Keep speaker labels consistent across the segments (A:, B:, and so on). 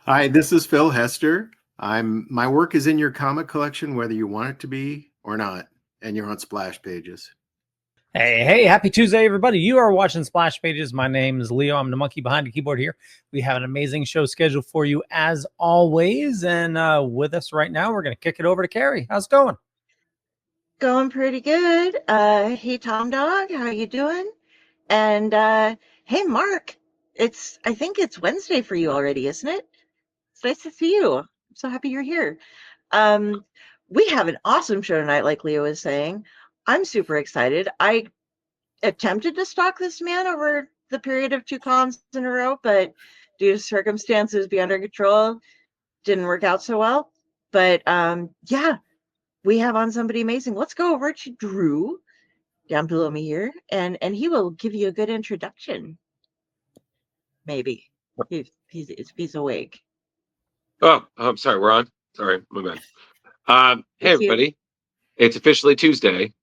A: Hi, this is Phil Hester. My work is in your comic collection, whether you want it to be or not, and you're on SplashPages.
B: Hey, happy Tuesday, everybody. You are watching Splash Pages. My name is Leo. I'm the monkey behind the keyboard here. We have an amazing show scheduled for you as always. And with us right now, we're going to kick it over to Carrie. How's it going?
C: Going pretty good. Hey, Tom Dog, how you doing? And hey, Mark, I think it's Wednesday for you already, isn't it? It's nice to see you. I'm so happy you're here. Um, we have an awesome show tonight, like Leo was saying. I'm super excited. I attempted to stalk this man over the period of 2 cons in a row, but due to circumstances beyond our control, didn't work out so well. But yeah, we have on somebody amazing. Let's go over to Drew down below me here, and he will give you a good introduction. Maybe if he's awake.
D: Oh, I'm sorry. We're on. Sorry, my bad. Hey, everybody. It's officially Tuesday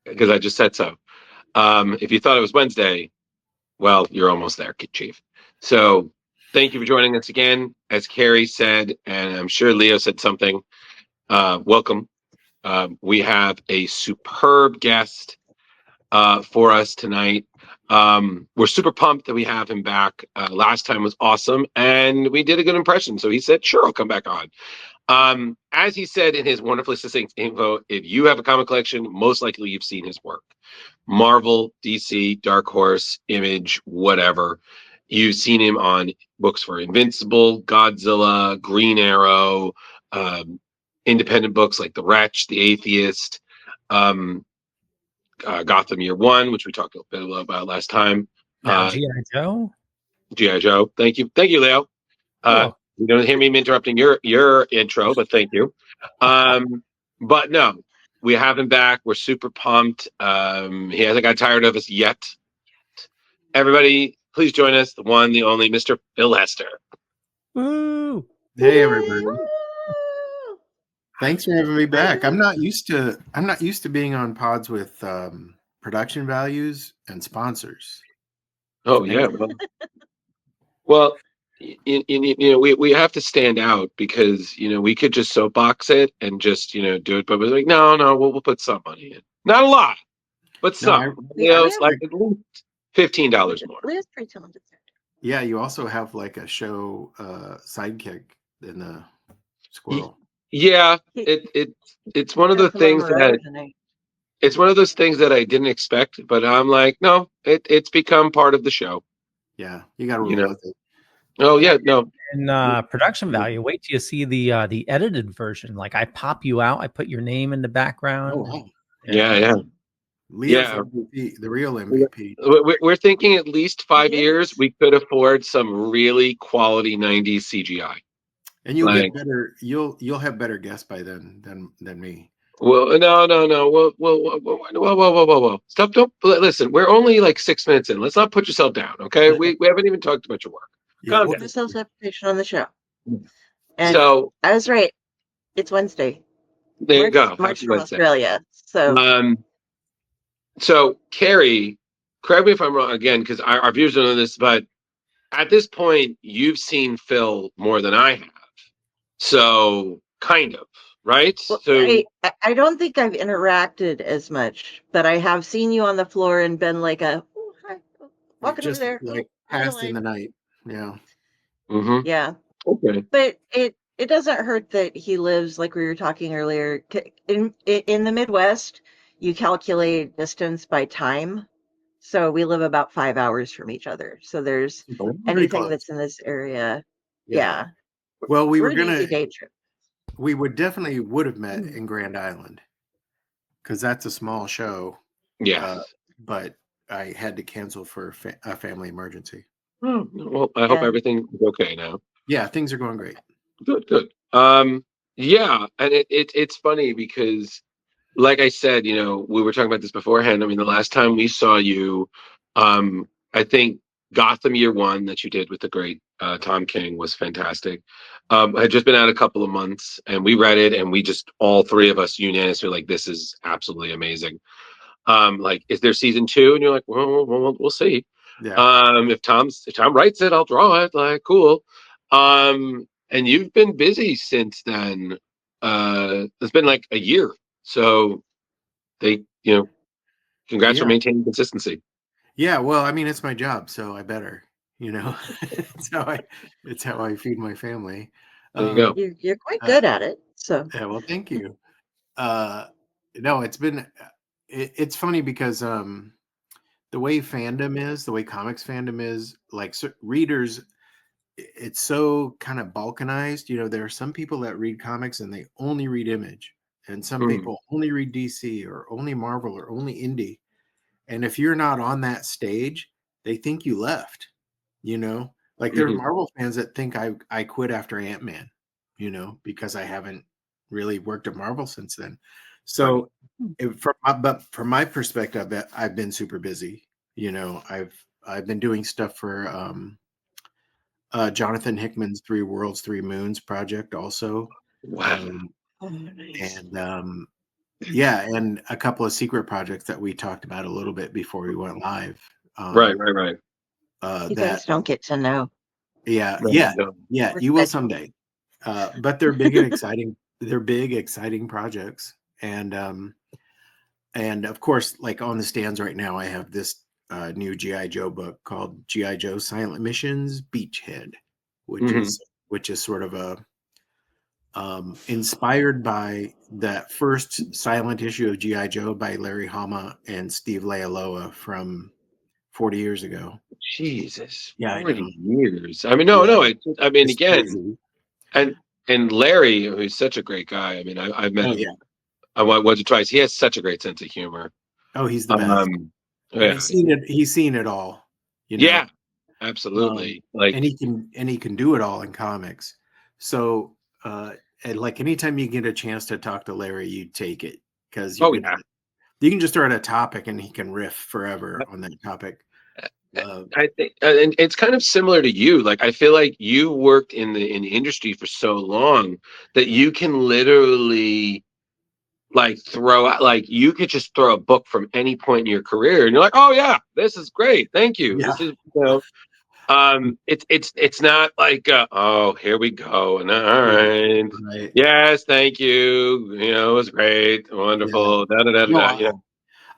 D: because I just said so. If you thought it was Wednesday, well, you're almost there, Chief. So thank you for joining us again. As Carrie said, and I'm sure Leo said something, welcome. We have a superb guest for us tonight. We're super pumped that we have him back. Last time was awesome, and we did a good impression. So he said, sure, I'll come back on. As he said in his wonderfully succinct info, if you have a comic collection, most likely you've seen his work. Marvel, DC, Dark Horse, Image, whatever. You've seen him on books for Invincible, Godzilla, Green Arrow, independent books like The Wretch, The Atheist, Gotham Year One, which we talked a bit about last time.
B: G.I. Joe.
D: G.I. Joe. Thank you, Leo. You don't hear me interrupting your intro, but thank you. But no, we have him back. We're super pumped. He hasn't got tired of us yet. Everybody, please join us. The one, the only, Mr. Phil Hester.
B: Woo!
A: Hey, everybody. Thanks for having me back. I'm not used to being on pods with production values and sponsors.
D: Oh yeah. Well, we have to stand out because we could just soapbox it and just do it, but we're like, no, we'll put some money in, not a lot, but some. It's like at least $15 more.
A: Yeah, you also have like a show sidekick in the squirrel.
D: Yeah, it's one of the things it's one of those things that I didn't expect, but I'm like, no, it's become part of the show.
A: Yeah, you got to roll with it.
D: Oh yeah, no.
B: And production value. Wait till you see the edited version. Like I pop you out, I put your name in the background.
A: Oh, wow.
D: Yeah.
A: Leo's MVP, the real MVP.
D: We're thinking at least 5 years we could afford some really quality 90s CGI.
A: And you'll get better. You'll have better guests by then than me.
D: Well, no. Whoa. Stop! Don't listen. We're only like 6 minutes in. Let's not put yourself down, okay? We haven't even talked about your work.
C: Yeah, we'll just self-representation on the show. And
D: so
C: I was right. It's Wednesday.
D: There you go.
C: March from Australia.
D: So Carrie, correct me if I'm wrong again, because our viewers don't know this, but at this point, you've seen Phil more than I have. So kind of, right?
C: Well,
D: so
C: I don't think I've interacted as much, but I have seen you on the floor and been like hi, walking over there.
A: Like passed in the night. Yeah.
D: Mm-hmm.
C: Yeah.
D: Okay.
C: But it doesn't hurt that he lives, like we were talking earlier, in the Midwest. You calculate distance by time. So we live about 5 hours from each other. So there's anything that's in this area. Yeah.
A: Well, we definitely would have met in Grand Island because that's a small show.
D: Yeah.
A: But I had to cancel for a family emergency.
D: Well, I hope everything's okay now.
A: Yeah, things are going great.
D: Good. Yeah, and it's funny because, like I said, we were talking about this beforehand. I mean, the last time we saw you, I think Gotham Year One that you did with the great Tom King was fantastic. Had just been out a couple of months, and we read it, and we just all three of us unanimously were like, "This is absolutely amazing." Like, is there season 2? And you're like, "Well, we'll see."
A: Yeah.
D: If Tom writes it, I'll draw it. Like, cool. And you've been busy since then. It's been like a year. So congrats for
A: Yeah.
D: maintaining consistency.
A: Yeah. Well, I mean, it's my job, so I better, it's how I feed my family.
D: There you go.
C: You're quite
A: Uh,
C: good at it. So
A: yeah, well, thank you. Uh, no, it's funny because the way fandom is, the way comics fandom is, like readers, it's so kind of balkanized. There are some people that read comics and they only read Image, and some
D: Mm,
A: people only read DC or only Marvel or only indie. And if you're not on that stage, they think you left, like there's
D: mhm.
A: Marvel fans that think I quit after Ant-Man, because I haven't really worked at Marvel since then.
D: Right.
A: So but from my perspective, I've been super busy. I've been doing stuff for Jonathan Hickman's Three Worlds, Three Moons project also.
D: Wow.
A: Um,
C: oh, nice.
A: and yeah, and a couple of secret projects that we talked about a little bit before we went live.
D: Right, right, right.
C: You
A: That
C: guys don't get to know.
A: Yeah,
D: No,
A: yeah,
D: no.
A: yeah,
C: We're
A: you will
C: special.
A: someday. But they're big and exciting. They're big, exciting projects, and of course, like on the stands right now, I have this new GI Joe book called GI Joe Silent Missions Beachhead, which
D: Mhm.
A: is which is sort of a inspired by that first silent issue of GI Joe by Larry Hama and Steve Leialoha from 40 years ago.
D: Jesus,
A: Yeah, I
D: 40
A: know.
D: years. I mean, no,
A: Yeah,
D: no. I mean,
A: it's
D: again,
A: crazy.
D: and Larry, who's such a great guy. I mean, I've met
A: Oh
D: him.
A: yeah.
D: I went once or twice. He has such a great sense of humor.
A: Oh, he's the best.
D: Um,
A: And
D: yeah,
A: he's seen it all, you
D: yeah,
A: know.
D: absolutely. Like,
A: And he can do it all in comics. So and like anytime you get a chance to talk to Larry, you take it, because
D: oh yeah.
A: you can just throw out a topic and he can riff forever on that topic. Uh,
D: I think, and it's kind of similar to you. Like, I feel like you worked in the industry for so long that you can literally like throw out, like you could just throw a book from any point in your career, and you're like, oh yeah, this is great, thank you.
A: yeah,
D: This is it's not like oh, here we go, and all
A: yeah,
D: right,
A: right.
D: yes, thank you. It was great,
A: Yeah.
D: wonderful. Da da da da.
A: No,
D: Da,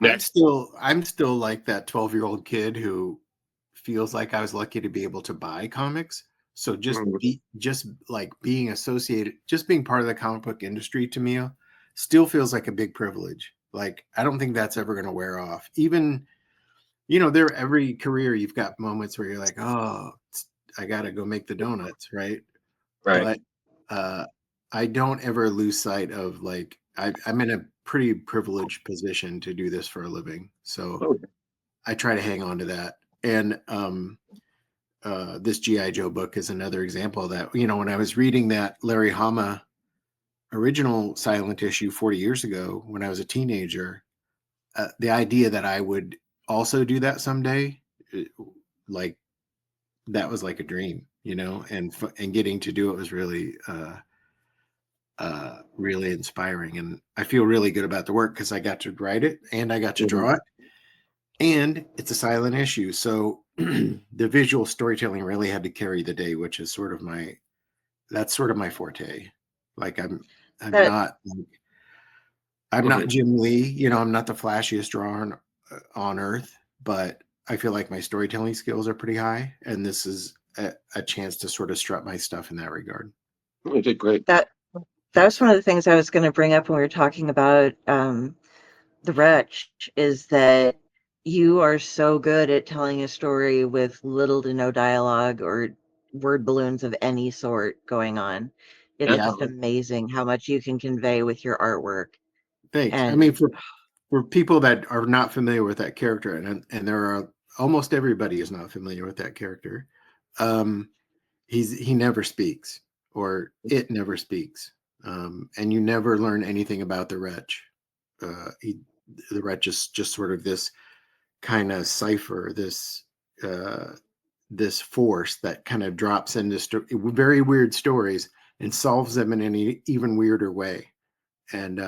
A: I'm
D: next.
A: still like that 12-year-old kid who feels like I was lucky to be able to buy comics. So
D: Mhm.
A: just like being associated, just being part of the comic book industry to me still feels like a big privilege. Like I don't think that's ever going to wear off. Even, every career you've got moments where you're like, oh, I got to go make the donuts, right?
D: Right.
A: But uh I don't ever lose sight of, like, I'm in a pretty privileged position to do this for a living. So
D: Oh,
A: I try to hang on to that. And this GI Joe book is another example of that. When I was reading that Larry Hama original silent issue 40 years ago when I was a teenager, the idea that I would also do that someday, it- like that was like a dream, and getting to do it was really inspiring. And I feel really good about the work because I got to write it and I got to
D: mhm.
A: draw it, and it's a silent issue. So the visual storytelling really had to carry the day, which is that's sort of my forte. Like I'm
C: That
A: not I'm not
D: Mhm.
A: Jim Lee, I'm not the flashiest drawer on earth, but I feel like my storytelling skills are pretty high, and this is a chance to sort of strut my stuff in that regard.
D: You did great.
C: that that was one of the things I was going to bring up when we were talking about the Wretch, is that you are so good at telling a story with little to no dialogue or word balloons of any sort going on. It's
D: Yeah.
A: Yeah,
C: just amazing how much you can convey with your artwork.
A: thanks. I mean,
C: And
A: for people that are not familiar with that character, and there are almost everybody is not familiar with that character. Um, he never speaks, or it never speaks, and you never learn anything about the wretch. The wretch is just sort of this kind of cipher, uh, this force that kind of drops into very weird stories and solves them in an even weirder way. And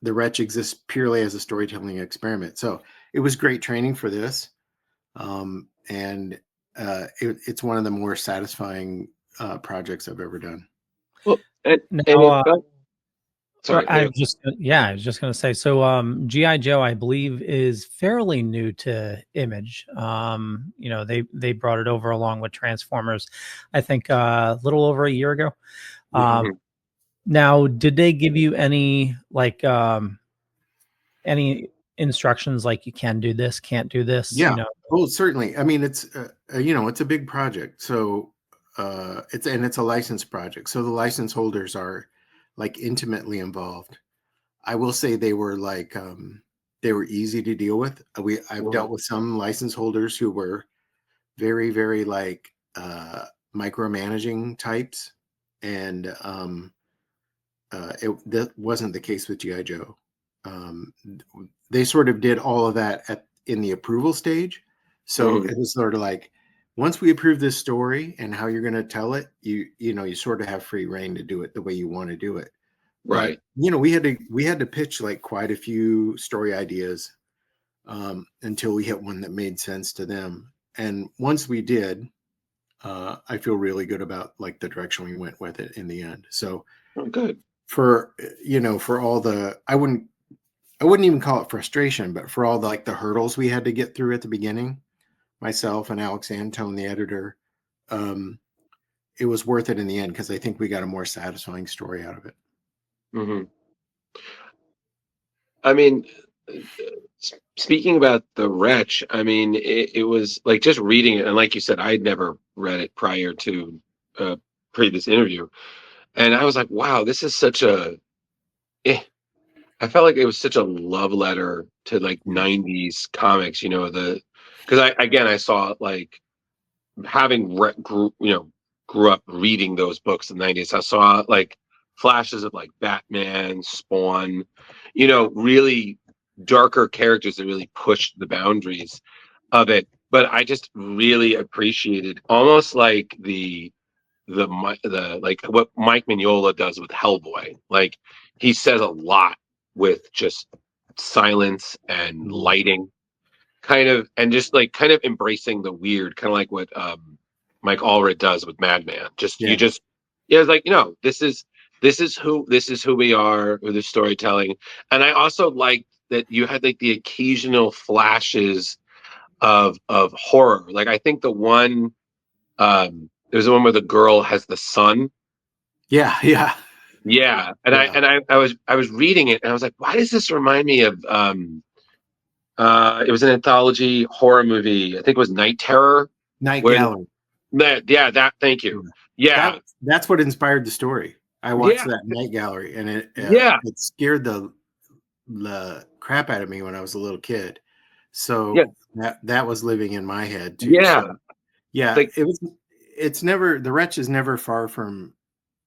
A: the wretch exists purely as a storytelling experiment. So it was great training for this. And it's one of the more satisfying projects I've ever done.
D: Well, and
B: Now,
D: sorry,
B: I was just going to say, so GI Joe, I believe, is fairly new to Image. They brought it over along with Transformers, I think, a little over a year ago. Now, did they give you any any instructions like you can do this, can't do this?
A: Yeah. Oh, certainly. I mean, it's it's a big project, so it's a licensed project, so the license holders are like intimately involved. I will say they were they were easy to deal with. I've dealt with some license holders who were very, very like micromanaging types, and that wasn't the case with GI Joe. They sort of did all of that in the approval stage, so it was sort of like, once we approve this story and how you're going to tell it, you sort of have free reign to do it the way you want to do it.
D: right.
A: But, we had to pitch like quite a few story ideas until we hit one that made sense to them. And once we did, I feel really good about like the direction we went with it in the end. So
D: Good.
A: for all the, I wouldn't even call it frustration, but for all the like the hurdles we had to get through at the beginning, myself and Alex Antone, the editor, it was worth it in the end, because I think we got a more satisfying story out of it.
D: I mean, speaking about the Wretch, I mean, it was like just reading it, and like you said, I'd never read it prior to previous interview, and I was like, wow, this is such a. I felt like it was such a love letter to like '90s comics, because I saw like having grew up reading those books in the '90s. I saw like flashes of like Batman, Spawn, really darker characters that really pushed the boundaries of it. But I just really appreciated almost like the like what Mike Mignola does with Hellboy. Like he says a lot with just silence and lighting, and just like kind of embracing the weird, kind of like what Mike Allred does with Madman. It's like, this is who we are with the storytelling. And I also like that you had like the occasional flashes of horror. Like I think there's the one where the girl has the son.
A: Yeah.
D: And I was reading it and I was like, why does this remind me of it was an anthology horror movie. I think it was Night Terror.
A: Night Gallery.
D: Thank you. Yeah.
A: That's what inspired the story. I watched that Night Gallery, and it scared the crap out of me when I was a little kid. So that was living in my head too.
D: Yeah.
A: So, like, it's never, the Wretch is never far from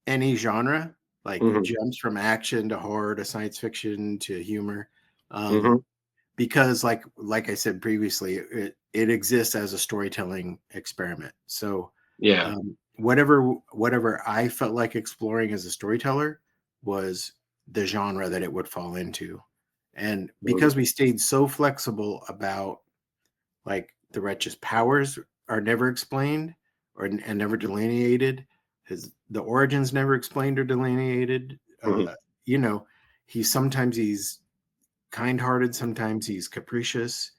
A: any genre. Like it jumps from action to horror to science fiction to humor. Because like I said previously, it exists as a storytelling experiment. So whatever I felt like exploring as a storyteller was the genre that it would fall into. And because we stayed so flexible about like the Wretch's powers are never explained and never delineated, the origins never explained or delineated. Sometimes he's kind-hearted, sometimes he's capricious,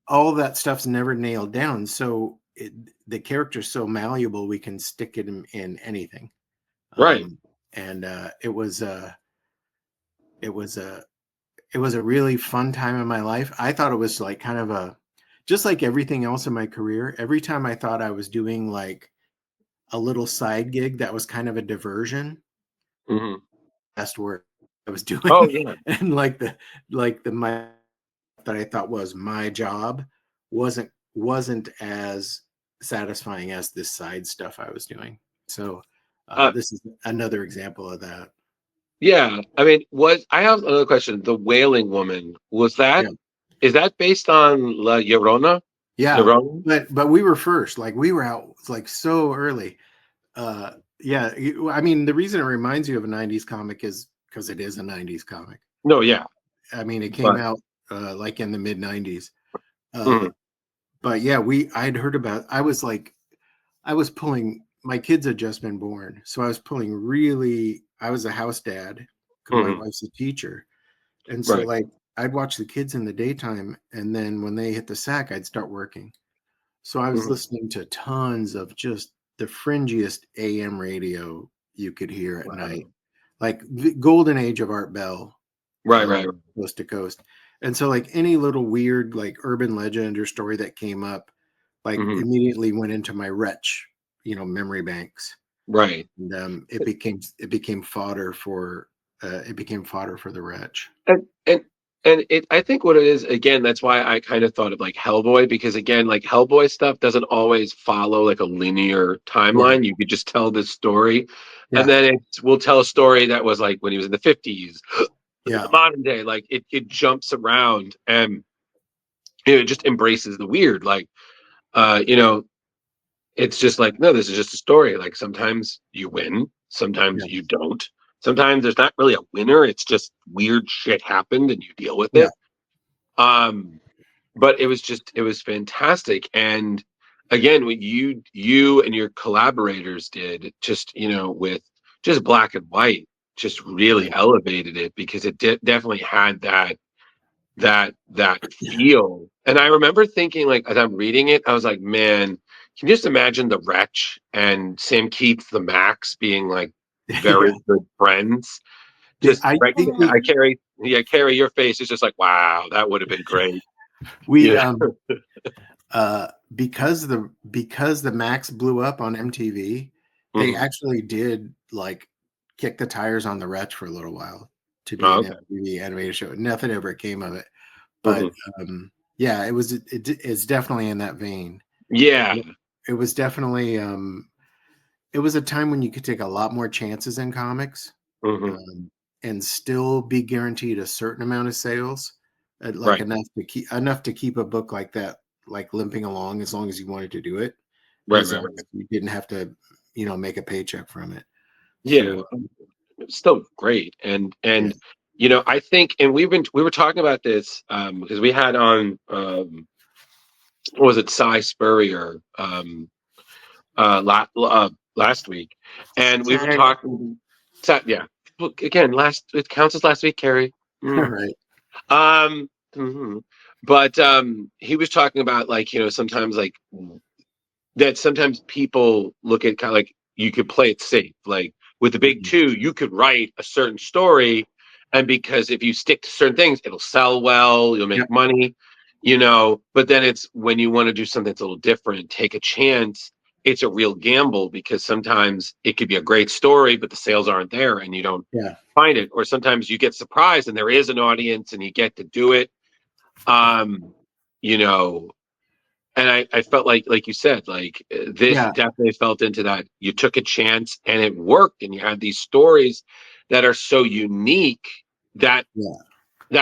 A: all of that stuff's never nailed down. So the character's so malleable, we can stick it in anything.
D: Right.
A: And it was a really fun time in my life. I thought it was like kind of just like everything else in my career. Every time I thought I was doing like a little side gig that was kind of a diversion, best work I was doing.
D: Oh yeah.
A: And my that I thought was my job wasn't as satisfying as this side stuff I was doing. So this is another example of that.
D: Yeah, I mean, I have another question. The Wailing Woman, is that based on La Llorona?
A: Yeah, but we were first. Like we were out like so early. I mean, the reason it reminds you of a '90s comic is because it is a '90s comic.
D: No, yeah.
A: I mean, it came out like in the mid '90s. but yeah, I'd heard about. I was pulling. My kids had just been born, so I was pulling really. I was a house dad because my wife's a teacher, and so
D: Right.
A: like I'd watch the kids in the daytime, and then when they hit the sack, I'd start working. So I was listening to tons of just the fringiest AM radio you could hear at night, like the golden age of Art Bell,
D: Right.
A: coast to coast. And so like any little weird like urban legend or story that came up, like immediately went into my Wretch, memory banks.
D: Right.
A: And it became fodder for the Wretch.
D: And I think what it is, again, that's why I kind of thought of like Hellboy, because again, like Hellboy stuff doesn't always follow like a linear timeline. You could just tell this story, and then we'll tell a story that was like when he was in the 50s, the modern day. Like it jumps around, and it just embraces the weird. Like it's just like, no, this is just a story. Like sometimes you win, sometimes you don't. Sometimes there's not really a winner. It's just weird shit happened and you deal with it. But it was fantastic. And again, what you and your collaborators did, just with just Black and White, just really elevated it, because it definitely had that feel. And I remember thinking, like, as I'm reading it, I was like, man, can you just imagine the Wretch and Sam Keith the Max being like very good friends? Just Carrie, your face is just like, wow, that would have been great.
A: We because the Max blew up on MTV, they actually did like kick the tires on the Wretch for a little while to be an MTV animated show. Nothing ever came of it, but yeah, it's definitely in that vein.
D: Yeah,
A: it was definitely it was a time when you could take a lot more chances in comics and still be guaranteed a certain amount of sales, like enough to keep a book like that like limping along as long as you wanted to do it.
D: Right.
A: You didn't have to make a paycheck from it.
D: So, it's still great. And I think, and we were talking about this because we had on what was it, Cy Spurrier last week, and we were talking. Yeah, look, again, it counts as last week, Carrie.
A: Right.
D: But he was talking about, like, sometimes like that. Sometimes people look at kind of like you could play it safe, like with the big two, you could write a certain story, and because if you stick to certain things, it'll sell well, you'll make money, But then it's when you want to do something that's a little different, take a chance. It's a real gamble, because sometimes it could be a great story, but the sales aren't there and you don't find it. Or sometimes you get surprised and there is an audience and you get to do it. And I felt like you said, like this definitely felt into that. You took a chance and it worked, and you had these stories that are so unique that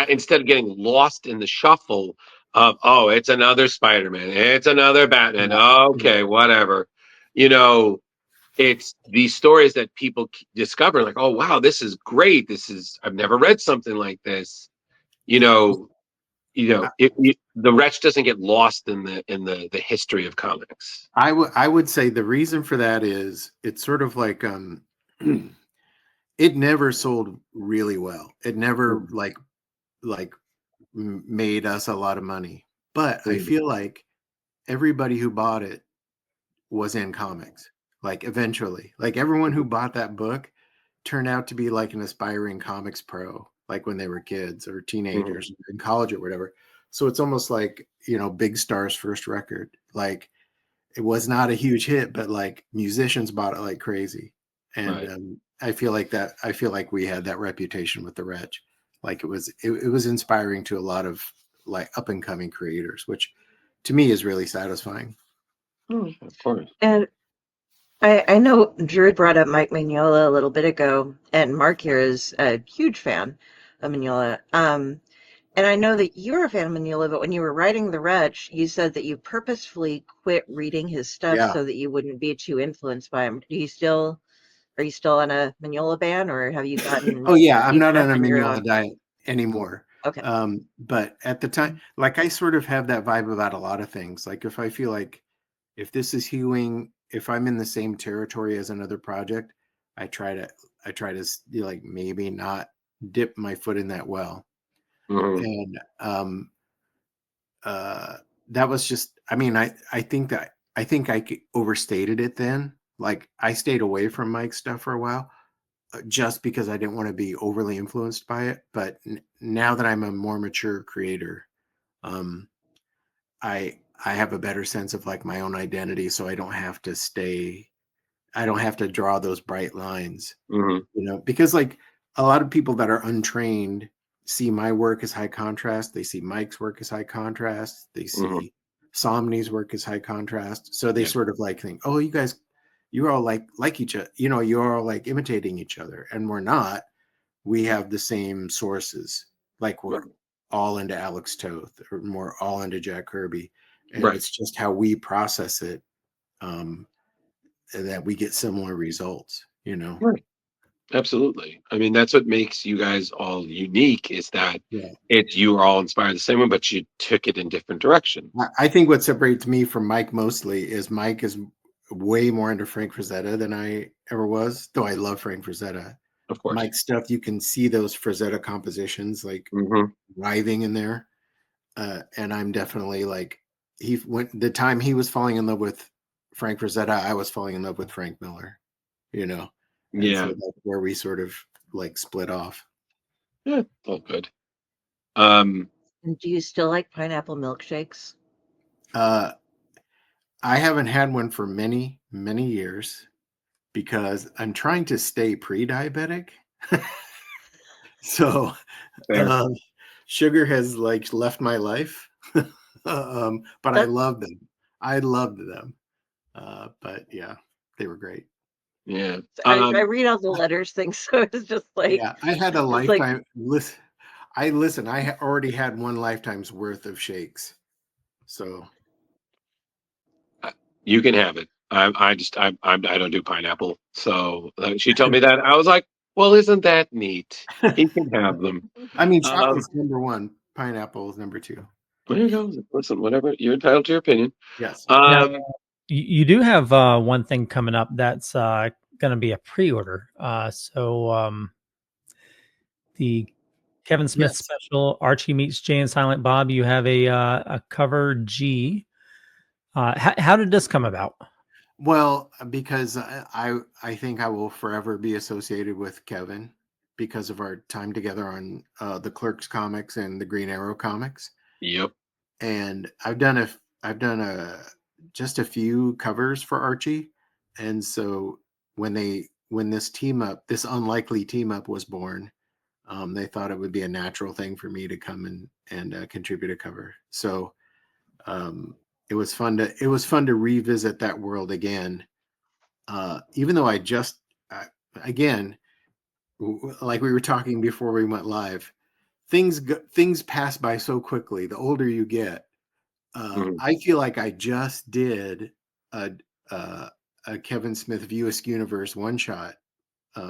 D: instead of getting lost in the shuffle of, oh, it's another Spider-Man, it's another Batman, okay, whatever, it's these stories that people discover, like, oh wow, this is great, I've never read something like this, the Wretch doesn't get lost in the history of comics.
A: I would say the reason for that is it's sort of like it never sold really well. It never like made us a lot of money. But I feel like everybody who bought it was in comics. Like eventually, like everyone who bought that book turned out to be like an aspiring comics pro, like when they were kids or teenagers in college or whatever. So it's almost like, Big Star's first record. Like it was not a huge hit, but like musicians bought it like crazy. And I feel like we had that reputation with the Wretch. Like it was inspiring to a lot of like up and coming creators, which to me is really satisfying.
D: Of course.
C: And I know Drew brought up Mike Mignola a little bit ago, and Mark here is a huge fan of Mignola. And I know that you're a fan of Mignola, but when you were writing The Wretch, you said that you purposefully quit reading his stuff so that you wouldn't be too influenced by him. Are you still on a Mignola ban, or have you gotten
A: Oh yeah, I'm
C: deep
A: not
C: enough
A: on a
C: in your
A: Mignola
C: own?
A: diet anymore.
C: Okay.
A: But at the time, like I sort of have that vibe about a lot of things. Like if I feel like if this is hewing, if I'm in the same territory as another project, I try to like maybe not dip my foot in that well.
D: Mhm.
A: And that was just, I mean, I think I overstated it then. Like I stayed away from Mike's stuff for a while just because I didn't want to be overly influenced by it. But now that I'm a more mature creator, um, I have a better sense of like my own identity, so I don't have to draw those bright lines,
D: Mhm.
A: because like a lot of people that are untrained see my work as high contrast. They see Mike's work as high contrast. They
D: Mhm.
A: see Somni's work as high contrast. So they
D: Yeah.
A: sort of like think, oh, you're all like each other. You're all like imitating each other, and we're not. We have the same sources. Like we're all into Alex Toth, or more all into Jack Kirby, and
D: Right.
A: it's just how we process it, that we get similar results.
D: Right. Absolutely. I mean, that's what makes you guys all unique is that
A: Yeah.
D: you are all inspired the same way, but you took it in different directions.
A: I think what separates me from Mike mostly is Mike is way more into Frank Frazetta than I ever was, though I love Frank Frazetta.
D: Of course.
A: Mike's stuff, you can see those Frazetta compositions like
D: Hmm.
A: writhing in there. And I'm definitely like, the time he was falling in love with Frank Frazetta, I was falling in love with Frank Miller, and so
D: Yeah.
A: that's where we sort of like split off.
D: Yeah. All good. Um,
C: And do you still like pineapple milkshakes?
A: I haven't had one for many, many years because I'm trying to stay pre-diabetic. So
D: fair.
A: sugar has like left my life. But I
C: That
A: love them. I loved them. But yeah, they were great.
D: Yeah.
C: I read all the letters things, so it's just like
A: Yeah, I had a
C: it's like
A: lifetime. I already had one lifetime's worth of shakes. So
D: You can have it. I don't do pineapple. So she told me that. I was like, well, isn't that neat? He can have them.
A: I mean,
D: Um,
A: chocolate's number one, pineapple is number two.
D: there you go. Listen, whatever. You're entitled to your opinion.
A: Yes.
B: Now,
D: Um,
B: you do have one thing coming up that's going to be a pre-order. The Kevin Smith
A: Yes.
B: special, Archie meets Jay and Silent Bob. You have a cover G. How did this come about?
A: Well, because I think I will forever be associated with Kevin because of our time together on the Clerks comics and the Green Arrow comics.
D: yep.
A: And I've done just a few covers for Archie, and so when this unlikely team up was born, they thought it would be a natural thing for me to come and contribute a cover. So it was fun to revisit that world again, even though again, like we were talking before we went live, things pass by so quickly the older you get.
D: Mhm.
A: I feel like I just did a, a Kevin Smith View Askew Universe one shot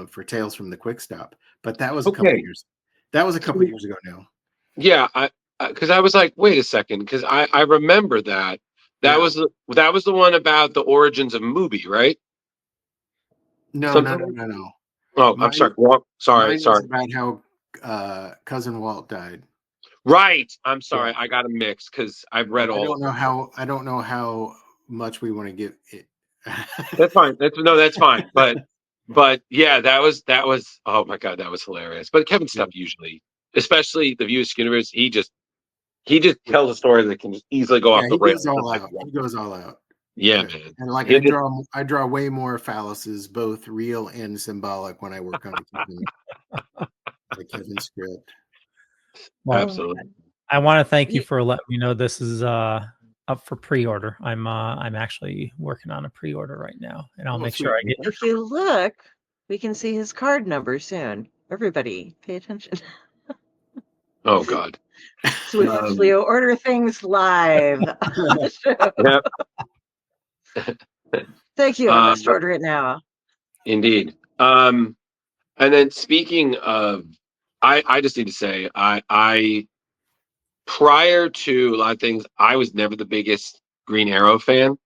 A: for Tales from the Quick Stop, but that was a couple
D: Okay.
A: years. That was a couple years ago now.
D: Yeah. Because I was like, wait a second, because I remember that. That
A: Yeah.
D: was the one about the origins of Mubi, right?
A: No, no, no,
D: Something.
A: no, no.
D: Oh, I'm
A: Mine,
D: sorry. Well, sorry.
A: mine was
D: Sorry.
A: about how cousin Walt died.
D: Right. I'm
A: Yeah.
D: sorry. I got a mix because I've
A: And
D: read all of them.
A: I don't know how much we want to give it.
D: That's fine. That's fine. But yeah, that was oh my god, that was hilarious. But Kevin
A: Yeah.
D: stuff usually, especially the View of Skinner's, he just tells a story that can easily go
A: Yeah,
D: off the
A: he
D: rails.
A: goes all
D: Like,
A: out. He goes all out.
D: yeah,
A: Yeah.
D: man.
A: And like
D: He just
A: I draw way more phalluses, both real and symbolic, when I work on the Kevin script.
B: Well,
D: absolutely.
B: I want to thank you
C: you,
B: for letting me know this is up for pre-order. I'm actually working on a pre-order right now, and I'll
A: Oh,
B: make
A: sweet.
B: sure I get.
C: if you look, we can see his card number soon. Everybody, pay attention.
D: Oh god.
C: So we watch Leo order things live on the show.
D: Yeah.
C: Thank you. I must order it now.
D: Indeed. And then speaking of I just need to say, I prior to a lot of things, I was never the biggest Green Arrow fan.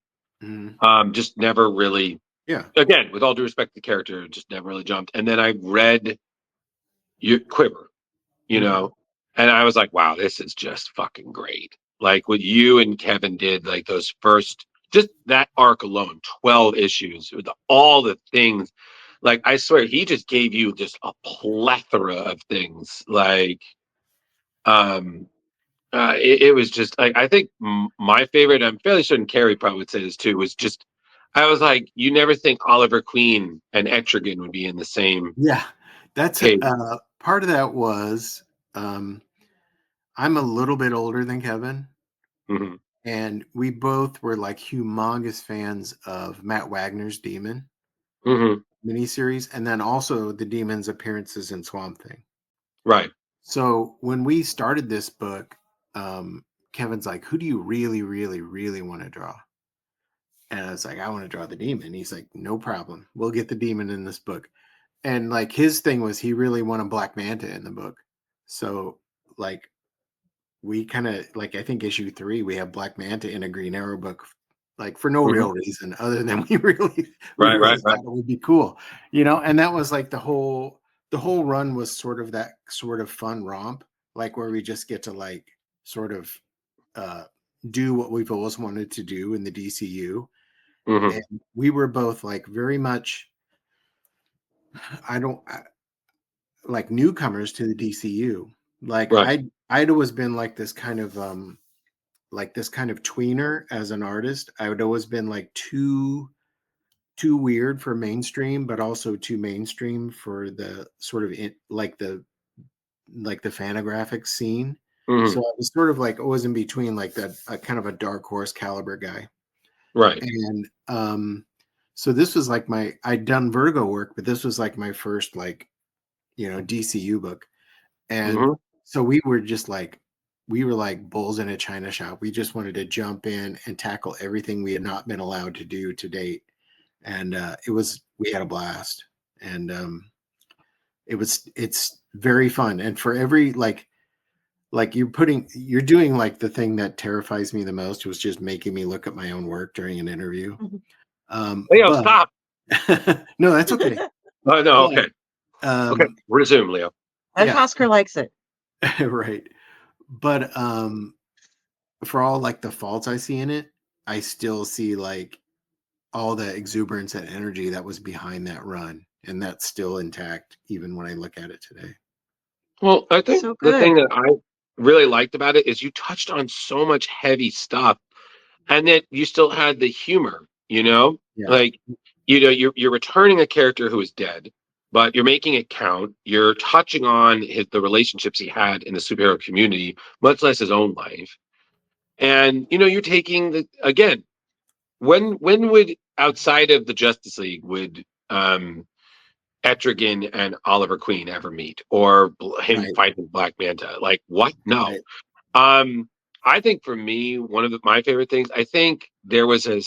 D: Just never really.
A: Yeah.
D: Again, with all due respect to the character, just never really jumped. And then I read your Quiver, you know, and I was like, wow, this is just fucking great. Like what you and Kevin did, like those first, just that arc alone, 12 issues with all the things. Like I swear, he just gave you just a plethora of things. Like, it was just like I think my favorite. I'm fairly certain Carrie probably would say this too. Was just I was like, you never think Oliver Queen and Etrigan would be in the same
A: Yeah, that's
D: page.
A: part of that was I'm a little bit older than Kevin,
D: Mm-hmm.
A: and we both were like humongous fans of Matt Wagner's Demon
D: Mm-hmm.
A: miniseries, and then also the Demon's appearances in Swamp Thing.
D: Right.
A: So when we started this book, Kevin's like, "Who do you really, really, really want to draw?" And I was like, "I want to draw the Demon." He's like, "No problem, we'll get the Demon in this book." And like his thing was he really wanted Black Manta in the book. So like we kind of like I think issue 3 we have Black Manta in a Green Arrow book, like for no
D: Mm-hmm.
A: real reason other than we really
D: Right. Right.
A: thought it would be cool, and that was like the whole run was sort of that sort of fun romp, like where we just get to like sort of uh do what we've always wanted to do in the DCU.
D: Mm-hmm.
A: And we were both like very much I don't like newcomers to the DCU. Like
D: Right.
A: I'd always been like this kind of tweener as an artist. I would always been like too weird for mainstream, but also too mainstream for the sort of like the fanographic scene.
D: Mm-hmm.
A: So I was sort of like always in between, like that kind of a dark horse caliber guy.
D: Right.
A: And so this was like I'd done Virgo work, but this was like my first like DCU book. And
D: Mm-hmm.
A: so we were like bulls in a china shop. We just wanted to jump in and tackle everything we had not been allowed to do to date. And we had a blast. And it's very fun. And for every like you're doing like the thing that terrifies me the most was just making me look at my own work during an interview.
D: Leo,
A: But
D: stop.
A: no, that's okay.
D: Oh no. Okay.
A: But,
D: Okay. Resume, Leo.
C: And
A: yeah.
C: Oscar likes it.
A: Right. But for all like the faults I see in it, I still see like all the exuberance and energy that was behind that run, and that's still intact even when I look at it today.
D: Well, I think
C: So
D: the
C: good.
D: thing that I really liked about it is you touched on so much heavy stuff, and that you still had the humor.
A: Yeah.
D: Like you're returning a character who is dead, but you're making it count. You're touching on the relationships he had in the superhero community, much less his own life. And you're taking the again. When would outside of the Justice League would Etrigan and Oliver Queen ever meet, or him
A: Right.
D: fighting Black Manta? Like what? No.
A: Right.
D: I think for me, one of my favorite things. I think there was a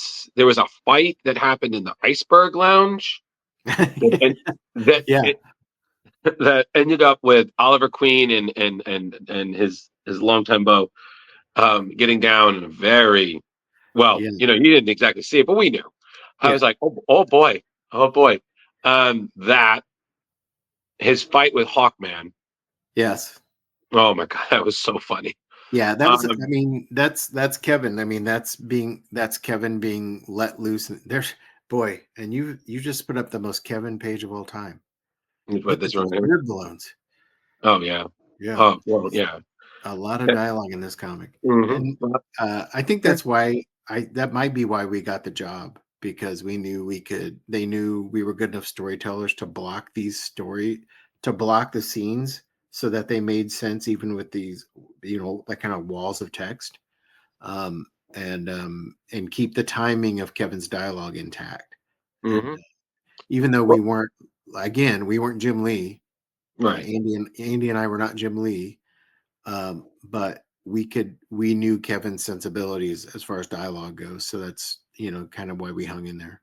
D: fight that happened in the Iceberg Lounge that that
A: Yeah.
D: that ended up with Oliver Queen and his longtime beau getting down in a very well.
A: Yeah.
D: You didn't exactly see it, but we knew. I was
A: Yeah.
D: like, oh boy, oh boy. That his fight with Hawkman.
A: Yes.
D: Oh my god, that was so funny.
A: Yeah, that was. I
D: Um,
A: mean, that's Kevin. I mean, that's Kevin being let loose. There's boy, and you just put up the most Kevin page of all time.
D: you put
A: Look at
D: this one
A: those
D: here.
A: beard balloons.
D: Oh yeah.
A: Yeah,
D: Oh well, yeah.
A: a lot of dialogue in this comic,
D: Mm-hmm.
A: and I think that's why that might be why we got the job, because we knew we could. They knew we were good enough storytellers to block to block the scenes so that they made sense even with these like kind of walls of text, um, and keep the timing of Kevin's dialogue intact. And
D: Mm-hmm.
A: even though
D: Well,
A: we weren't Jim Lee.
D: right.
A: Andy and I were not Jim Lee, but we knew Kevin's sensibilities as far as dialogue goes. So that's kind of why we hung in there.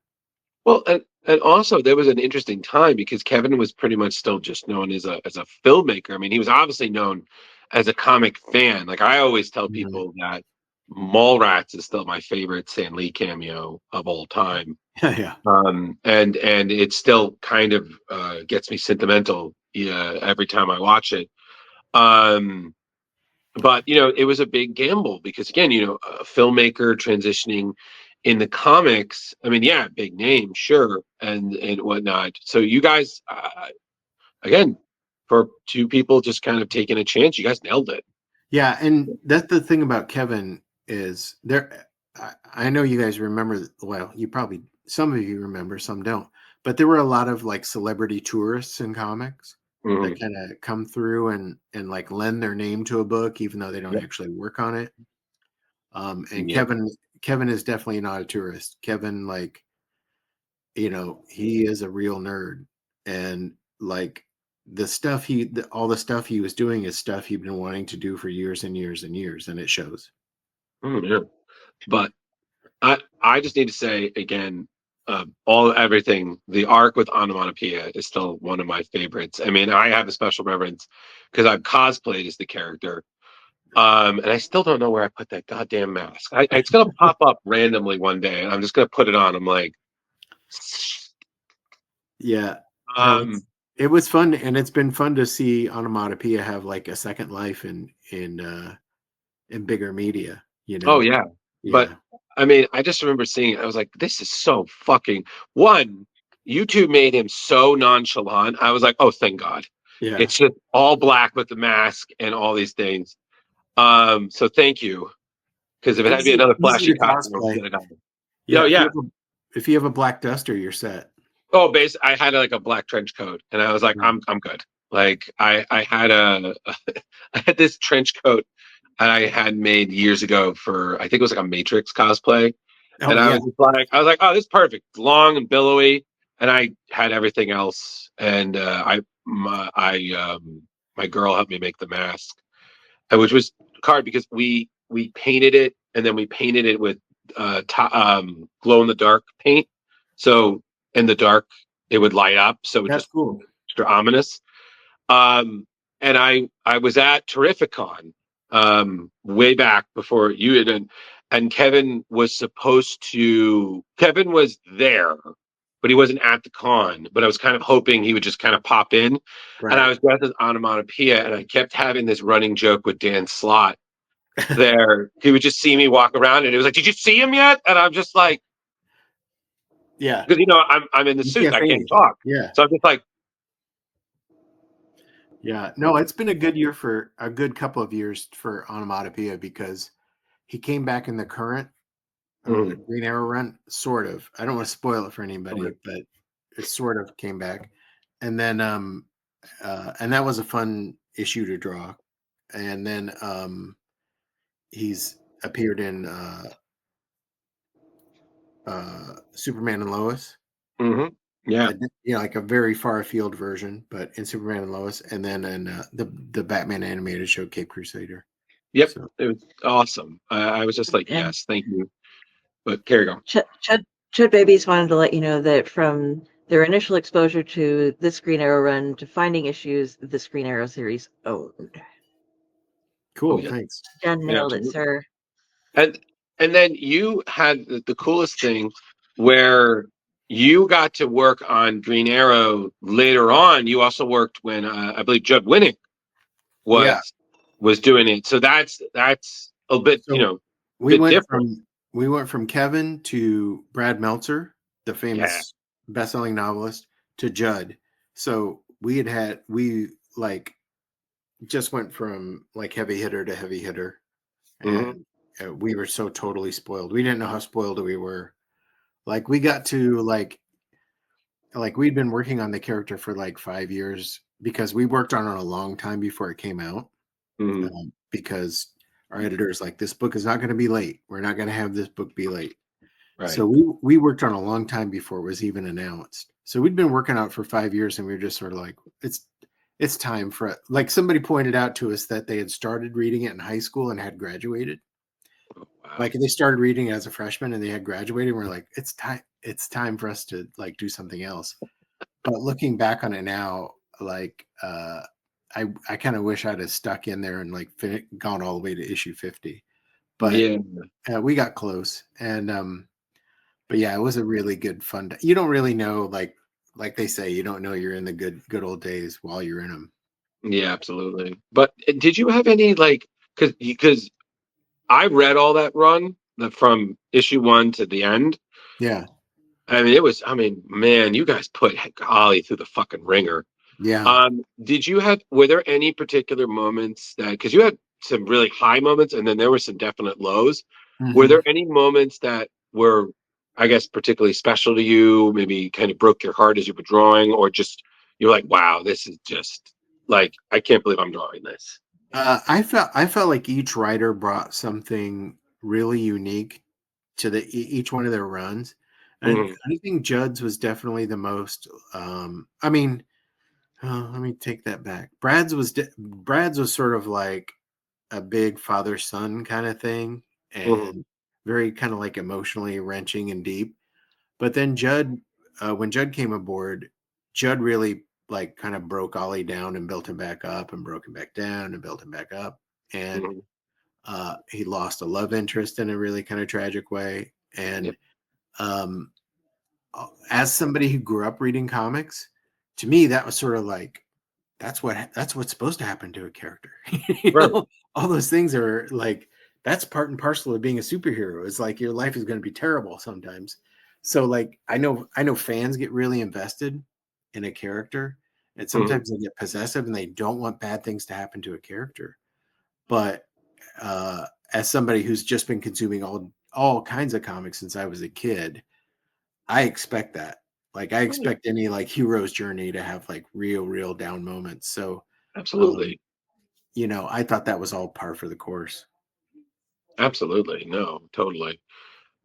D: Well, and And also, there was an interesting time because Kevin was pretty much still just known as a filmmaker. I mean, he was obviously known as a comic fan. Like I always tell
A: Mhm.
D: people that Mallrats is still my favorite Stan Lee cameo of all time.
A: Yeah.
D: And it still kind of gets me sentimental, every time I watch it. Um, but it was a big gamble because again, a filmmaker transitioning in the comics. I mean, yeah, big name, sure, and whatnot. So you guys, again, for two people just kind of taking a chance, you guys nailed it.
A: Yeah, and that's the thing about Kevin is there. I know you guys remember. Well, you probably some of you remember, some don't. But there were a lot of like celebrity tourists in comics that
D: Mhm.
A: kind of come through and like lend their name to a book, even though they don't
D: Yep.
A: actually work on it. And
D: Yep.
A: Kevin is definitely not a tourist. Kevin, like, he is a real nerd, and like all the stuff he was doing is stuff he'd been wanting to do for years and years and years, and it shows.
D: Yeah. But I just need to say again, everything. The arc with Onomatopoeia is still one of my favorites. I mean, I have a special reverence because I've cosplayed as the character. And I still don't know where I put that goddamn mask. It's gonna pop up randomly one day, and I'm just gonna put it on. I'm like,
A: Yeah, no,
D: um,
A: it was fun, and it's been fun to see Onomatopoeia have like a second life in bigger media.
D: oh yeah. But
A: Yeah,
D: I mean, I just remember seeing it. I was like, this is so fucking one. YouTube made him so nonchalant. I was like, oh, thank God.
A: yeah.
D: It's just all black with the mask and all these things. So thank you. Because if it had to be another
A: Easy
D: flashy
A: to
D: costume, I would
A: cosplay.
D: get it on.
A: Yeah,
D: Yeah, yeah.
A: if you have a black duster, you're set.
D: Oh, I had like a black trench coat, and I was like,
A: Mm.
D: I'm good. Like I had I had this trench coat I had made years ago for, I think it was like a Matrix cosplay,
A: Oh
D: and
A: yeah,
D: I was like, oh, this is perfect, long and billowy, and I had everything else, and my girl helped me make the mask, which was hard because we painted it, and then we painted it with glow in the dark paint, so in the dark it would light up, so it
A: that's
D: just
A: cool.
D: extra ominous. And I was at Terrificon way back before you had been, and Kevin was there, but he wasn't at the con. But I was kind of hoping he would just kind of pop in, and I
A: Right.
D: was dressed as Onomatopoeia, and I kept having this running joke with Dan Slott. There, he would just see me walk around, and he was like, "Did you see him yet?" And I'm just like,
A: Yeah,
D: because I'm in the
A: you
D: suit,
A: can't
D: I
A: say
D: can't
A: anything.
D: talk,
A: Yeah,
D: so I'm just like,
A: yeah. No, it's been a good year for a good couple of years for Onomatopoeia because he came back in the current
D: mm,
A: Green Arrow run, sort of. I don't want to spoil it for anybody,
D: okay.
A: but it sort of came back, and then and that was a fun issue to draw, and then he's appeared in Superman and Lois.
D: Hmm. Yeah.
A: Like a very far afield version, but in Superman and Lois, and then in the Batman animated show Cape Crusader.
D: Yep,
A: So
D: it was awesome. I was just like,
C: And
D: yes, thank you. But carry on.
C: Chud Babies wanted to let you know that from their initial exposure to this Green Arrow run to finding issues this Green Arrow series owned.
D: Oh
A: cool,
D: yeah,
A: thanks.
C: Jen
D: yeah,
C: nailed it,
D: absolutely.
C: sir.
D: And then you had the coolest thing where you got to work on Green Arrow later on. You also worked when I believe Judd Winnick
A: Yeah.
D: was doing it. So that's a bit
A: So we
D: bit
A: went
D: different.
A: from we went from Kevin to Brad Meltzer, the
D: Yeah.
A: famous best-selling novelist, to Judd. So we like just went from like heavy hitter to heavy hitter,
D: Hmm.
A: and we were so totally spoiled. We didn't know how spoiled we were. Like we got to like we'd been working on the character for like 5 years because we worked on it a long time before it came out.
D: Hmm.
A: Because our editor's like, this book is not going to be late. We're not going to have this book be late.
D: Right.
A: So we worked on a long time before it was even announced. So we'd been working on it for 5 years, and we were just sort of like, it's time for it. Like somebody pointed out to us that they had started reading it in high school and had graduated.
D: Oh, wow.
A: Like they started reading as a freshman and they had graduated. And we're like, it's time for us to like do something else. But looking back on it now, like I kind of wish I'd have stuck in there and like gone all the way to issue 50. But
D: Yeah.
A: we got close, and but yeah, it was a really good fun. You don't really know, like they say, you don't know you're in the good old days while you're in them.
D: Yeah, absolutely. But did you have any like because I read all that run from issue 1 to the end.
A: Yeah,
D: I mean, it was. I mean, man, you guys put Ollie through the fucking ringer.
A: yeah.
D: Did you have? Were there any particular moments that? Because you had some really high moments, and then there were some definite lows. Were
A: Mm-hmm.
D: there any moments that were, I guess, particularly special to you? Maybe kind of broke your heart as you were drawing, or just you're like, wow, this is just like I can't believe I'm drawing this.
A: I felt like each writer brought something really unique to each one of their runs, and
D: Mhm,
A: I think Judd's was definitely the most. I mean, let me take that back. Brad's was sort of like a big father son kind of thing,
D: mhm,
A: and very kind of like emotionally wrenching and deep. But then Judd, when Judd came aboard, Judd really like kind of broke Ollie down and built him back up, and broke him back down and built him back up. And
D: mhm.
A: he lost a love interest in a really kind of tragic way.
D: Yep.
A: And um, as somebody who grew up reading comics, to me that was sort of like that's what's supposed to happen to a character.
D: Right.
A: All those things are like that's part and parcel of being a superhero. It's like your life is going to be terrible sometimes. So like I know fans get really invested in a character, and
D: Mhm.
A: sometimes they get possessive and they don't want bad things to happen to a character. But uh as somebody who's just been consuming all kinds of comics since I was a kid, I expect that. Like I
D: Right.
A: expect any like hero's journey to have like real down moments. So um,
D: Absolutely.
A: I thought that was all par for the course.
D: Absolutely. No, totally.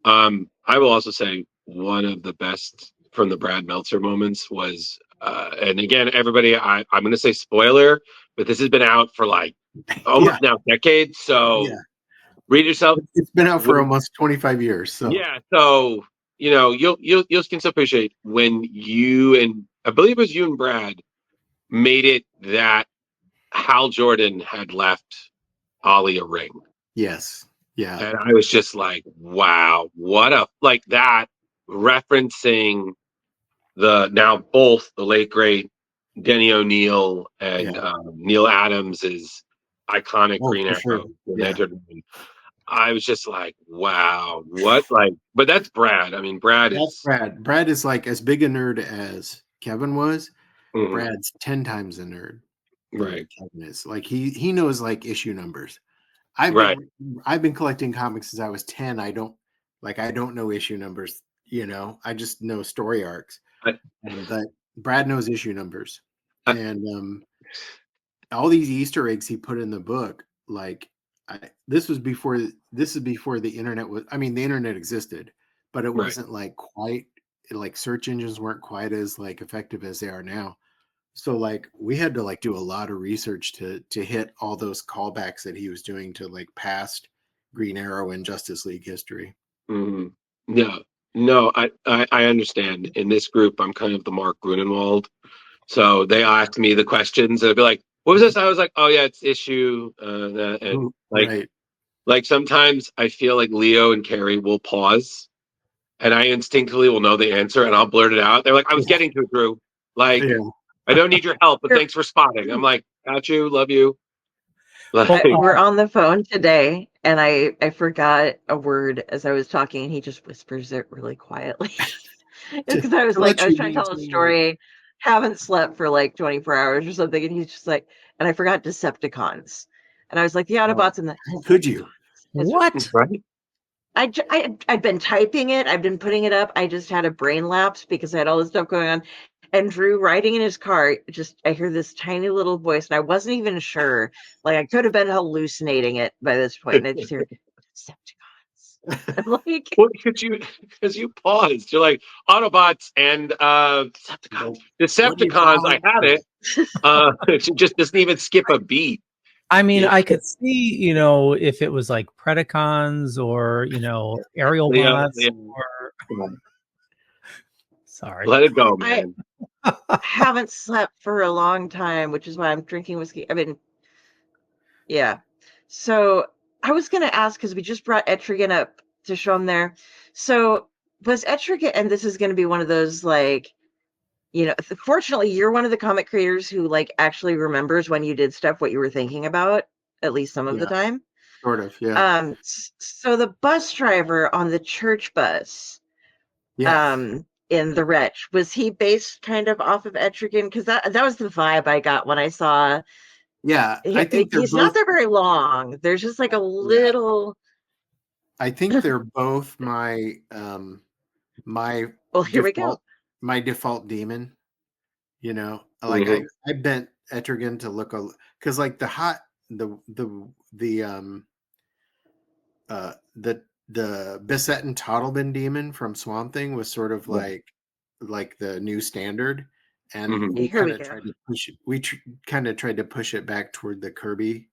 D: I will also say one of the best from the Brad Meltzer moments was, and again, everybody, I'm going to say spoiler, but this has been out for like
A: Yeah,
D: almost now decades. So
A: yeah.
D: read yourself.
A: It's been out for
D: When,
A: almost 25 years. So
D: yeah. So you'll can still appreciate when you and I believe it was you and Brad made it that Hal Jordan had left Ollie a ring.
A: yes, yeah,
D: And I was just like, wow, what a like that referencing the now both the late great Denny O'Neil and
A: yeah.
D: Neil Adams is iconic
A: Oh,
D: Green
A: for
D: Arrow
A: sure.
D: when they
A: Yeah,
D: entered. I was just like, wow, what like but that's Brad. I mean, Brad
A: that's
D: is
A: Brad. Brad is like as big a nerd as Kevin was.
D: mhm,
A: Brad's 10 times a nerd than
D: right,
A: what Kevin is. Like he knows like issue numbers. I've
D: right.
A: been I've been collecting comics since I was 10. I don't know issue numbers, I just know story arcs.
D: I,
A: And but Brad knows issue numbers.
D: I,
A: And all these Easter eggs he put in the book, like this is before the internet was I mean, the internet existed, but it
D: right.
A: wasn't like quite like search engines weren't quite as like effective as they are now. So like we had to like do a lot of research to hit all those callbacks that he was doing to like past Green Arrow and Justice League history.
D: Mhm. No, no, I understand. In this group, I'm kind of the Mark Grunenwald. So they asked me the questions, and I'd be like, "What was this?" I was like, "Oh yeah, it's issue." And
A: Right.
D: like sometimes I feel like Leo and Carrie will pause, and I instinctively will know the answer, and I'll blurt it out. They're like, "I was
A: Yeah.
D: getting to it, Drew. Like,
A: Yeah.
D: I don't need your help, but
C: We're,
D: thanks for spotting." I'm like, "Got you, love you."
B: Well,
D: Like,
C: we're on the phone today, and I forgot a word as I was talking, and he just whispers it really quietly.
A: To,
C: Because I was
A: to
C: like,
A: let
C: I was
A: you
C: trying to tell a
A: maintain your
C: story, haven't slept for like 24 hours or something, and he's just like, and I forgot Decepticons, and I was like, the
A: oh,
C: Autobots and the
A: how could you?
C: Decepticons.
B: what?
D: right?
C: I'd been typing it, I've been putting it up. I just had a brain lapse because I had all this stuff going on. And Drew riding in his car, just I hear this tiny little voice, and I wasn't even sure. Like I could have been hallucinating it by this point, and I just hear Decepticons. I'm like,
D: Well, because you paused. You're like Autobots and Decepticons.
A: Nope. What do you
D: Decepticons.
A: call
D: I
A: it?
D: had
A: Yeah.
D: it. It just doesn't even skip a beat.
B: I mean,
A: Yeah.
B: I could see, if it was like Predacons or, aerial
D: Leo,
B: bots
D: Leo,
B: or
D: come on.
B: sorry.
D: Let it go,
C: I
D: man.
C: haven't slept for a long time, which is why I'm drinking whiskey. I mean, yeah. So I was going to ask because we just brought Etrigan up to show him there. So was Etrigan, and this is going to be one of those like, fortunately, you're one of the comic creators who like actually remembers when you did stuff, what you were thinking about, at least some of the
A: Yeah.
C: time.
A: Sort of. Yeah.
C: So the bus driver on the church bus,
A: Yes.
C: in the Wretch, was he based kind of off of Etrigan? Because that was the vibe I got when I saw.
A: Yeah. I think they're
C: He's not
A: both.
C: there very long. There's just like a
A: Yeah.
C: little.
A: I think they're both my
C: Well, here we go.
A: default demon. Like
D: Mhm.
A: I bent Etrigan to look because like the Beset and Toddlebin demon from Swamp Thing was sort of
D: Yeah.
A: like the new standard, and
D: Mhm.
A: we
C: Here
A: kind
C: we
A: of
C: go.
A: tried to push it. Kind of tried to push it back toward the Kirby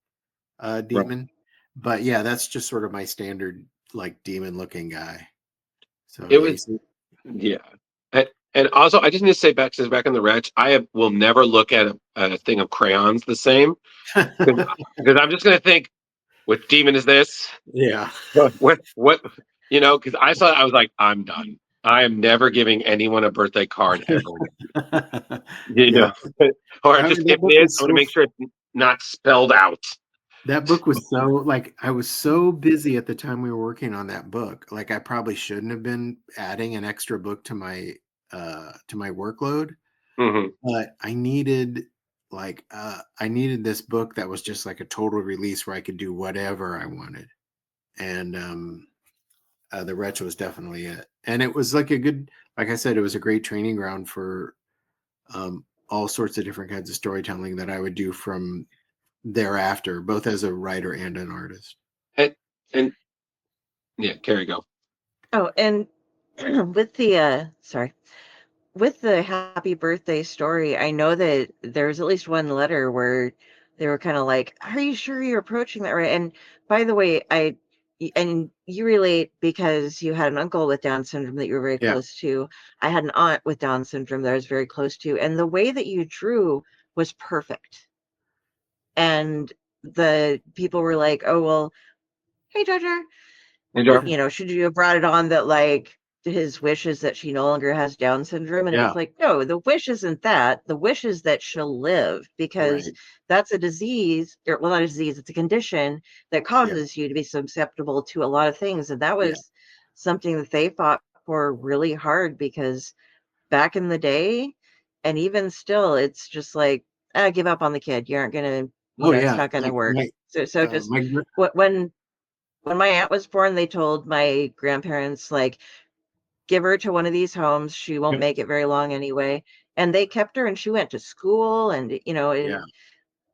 D: Right.
A: demon, but yeah, that's just sort of my standard like demon looking guy. So
D: It
A: yeah,
D: was, yeah. And also, I just need to say back in the Wretch, will never look at a thing of crayons the same because I'm just going to think, what demon is this?
A: yeah,
D: What, because I saw it, I was like, I'm done. I am never giving anyone a birthday card ever again.
A: yeah.
D: Or
A: I
D: just
A: mean,
D: if
A: that
D: it
A: book
D: is,
A: was
D: I'm going to
A: so
D: make sure it's not spelled out.
A: like I was so busy at the time we were working on that book. Like I probably shouldn't have been adding an extra book to my workload,
D: Hmm.
A: but I needed this book that was just like a total release where I could do whatever I wanted. And the Wretch was definitely it. And it was like like I said, it was a great training ground for all sorts of different kinds of storytelling that I would do from thereafter, both as a writer and an artist.
D: And yeah, Carrie, go.
C: Oh, and with the sorry, with the happy birthday story, I know that there's at least one letter where they were kind of like, "Are you sure you're approaching that right?" And by the way, and you relate because you had an uncle with Down syndrome that you were very
A: Yeah.
C: close to. I had an aunt with Down syndrome that I was very close to, and the way that you drew was perfect. And the people were like, "Oh well, hey, Georgia,
D: Hey, Jar.
C: should you have brought it on that like his wish is that she no longer has Down syndrome?" And it
A: Yeah.
C: was like, no, the wish isn't that. The wish is that she'll live because
A: Right.
C: that's a disease, or well, not a disease, it's a condition that
A: Yeah.
C: causes you to be susceptible to a lot of things. And that
A: Yeah.
C: was something that they fought for really hard because back in the day, and even still, it's just like, give up on the kid. You aren't gonna,
A: Oh
C: it's
A: yeah.
C: not gonna
A: Like
C: work. So just
A: my
C: when my aunt was born, they told my grandparents, like, give her to one of these homes. She won't make it very long anyway. And they kept her and she went to school and,
A: yeah.
C: and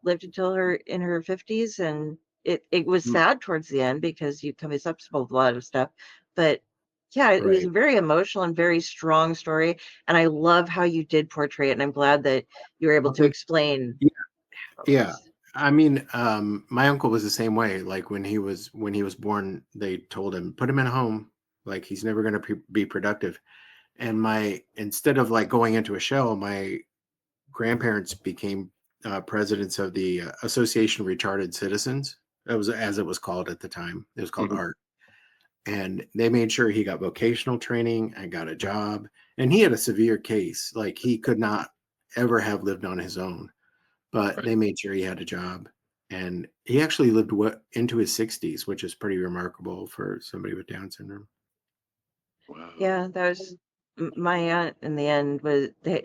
C: lived until her in her 50s. And it was
A: Mm,
C: sad towards the end because you come susceptible to a lot of stuff. But yeah, it was
A: right.
C: a very emotional and very strong story. And I love how you did portray it. And I'm glad that you were able
A: Well,
C: to explain
A: yeah.
C: how it
A: Yeah.
C: was.
A: I mean, my uncle was the same way. Like when he was born, they told him put him in a home. Like he's never going to be productive. And instead of like going into a shell, my grandparents became presidents of the Association of Retarded Citizens. That was as it was called at the time. It was called
D: Mhm.
A: ART, and they made sure he got vocational training and got a job. And he had a severe case; like he could not ever have lived on his own. But
D: Right.
A: they made sure he had a job, and he actually lived into his 60s, which is pretty remarkable for somebody with Down syndrome.
D: Wow.
C: Yeah, that was my aunt in the end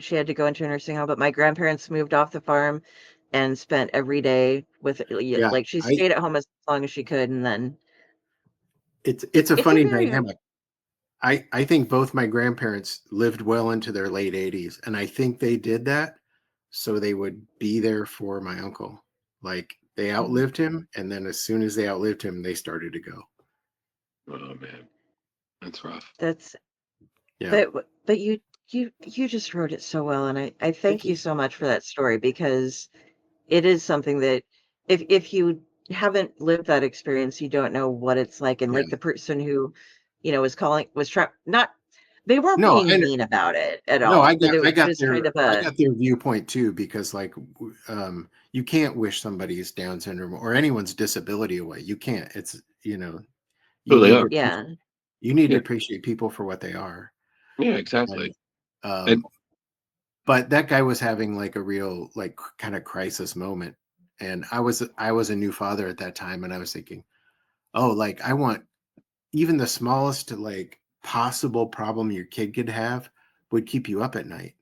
C: she had to go into a nursing home, but my grandparents moved off the farm and spent every day with
A: Yeah,
C: like she
A: I
C: stayed at home as long as she could, and then
A: it's a
C: it's a
A: funny
C: very
A: dynamic. I think both my grandparents lived well into their late 80s, and I think they did that so they would be there for my uncle. Like they outlived him, and then as soon as they outlived him, they started to go.
D: Oh man, that's rough.
C: that's
A: Yeah.
C: but you just wrote it so well, and I
A: Thank
C: thank you
A: you.
C: so much for that story because it is something that if you haven't lived that experience, you don't know what it's like. And
A: Yeah.
C: like the person who, was not, they weren't
A: No,
C: being mean about it at
A: no,
C: all, but it was just
A: their
C: kind of
A: I
C: a,
A: got their viewpoint too, because like you can't wish somebody's Down syndrome or anyone's disability away. You can't. It's you
D: Who they
A: need
D: are.
C: yeah.
A: to
D: Yeah.
A: appreciate people for what they are.
D: Yeah, exactly.
A: And but that guy was having like a real like kind of crisis moment, and I was a new father at that time, and I was thinking, oh, like I want even the smallest like possible problem your kid could have would keep you up at night.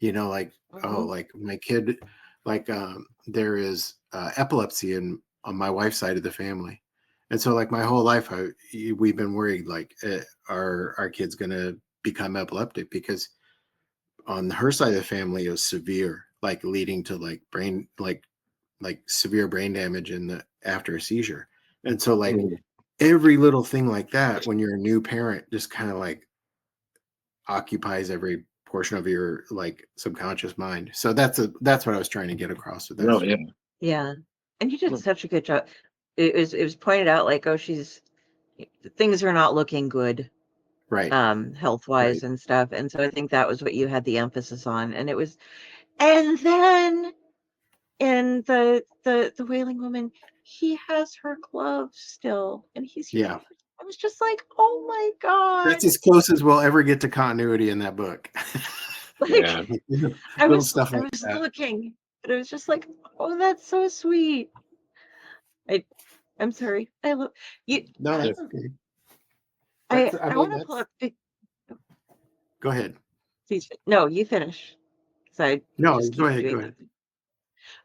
A: Like, oh, like my kid, like there is epilepsy on my wife's side of the family, and so like my whole life we've been worried like are our kids gonna become epileptic, because on her side of the family it was severe, like leading to like brain like severe brain damage after a seizure. And so like every little thing like that, when you're a new parent, just kind of like occupies every portion of your like subconscious mind. So that's what I was trying to get across with that.
D: No, yeah.
C: Yeah. And you did such a good job. It was pointed out like, oh, things are not looking good,
A: Right.
C: health wise
A: Right.
C: and stuff. And so I think that was what you had the emphasis on. And then in the Wailing Woman, he has her gloves still, and he's
A: Yeah.
C: I was just like, oh my God.
A: That's as close as we'll ever get to continuity in that book.
C: Like,
D: Yeah.
C: I was
A: stuff like that.
C: looking, but it was just like, oh, that's so sweet. I'm sorry. I love you.
A: No, that's okay.
C: I want to pull up.
A: Go ahead.
C: No, you finish.
A: No, go ahead.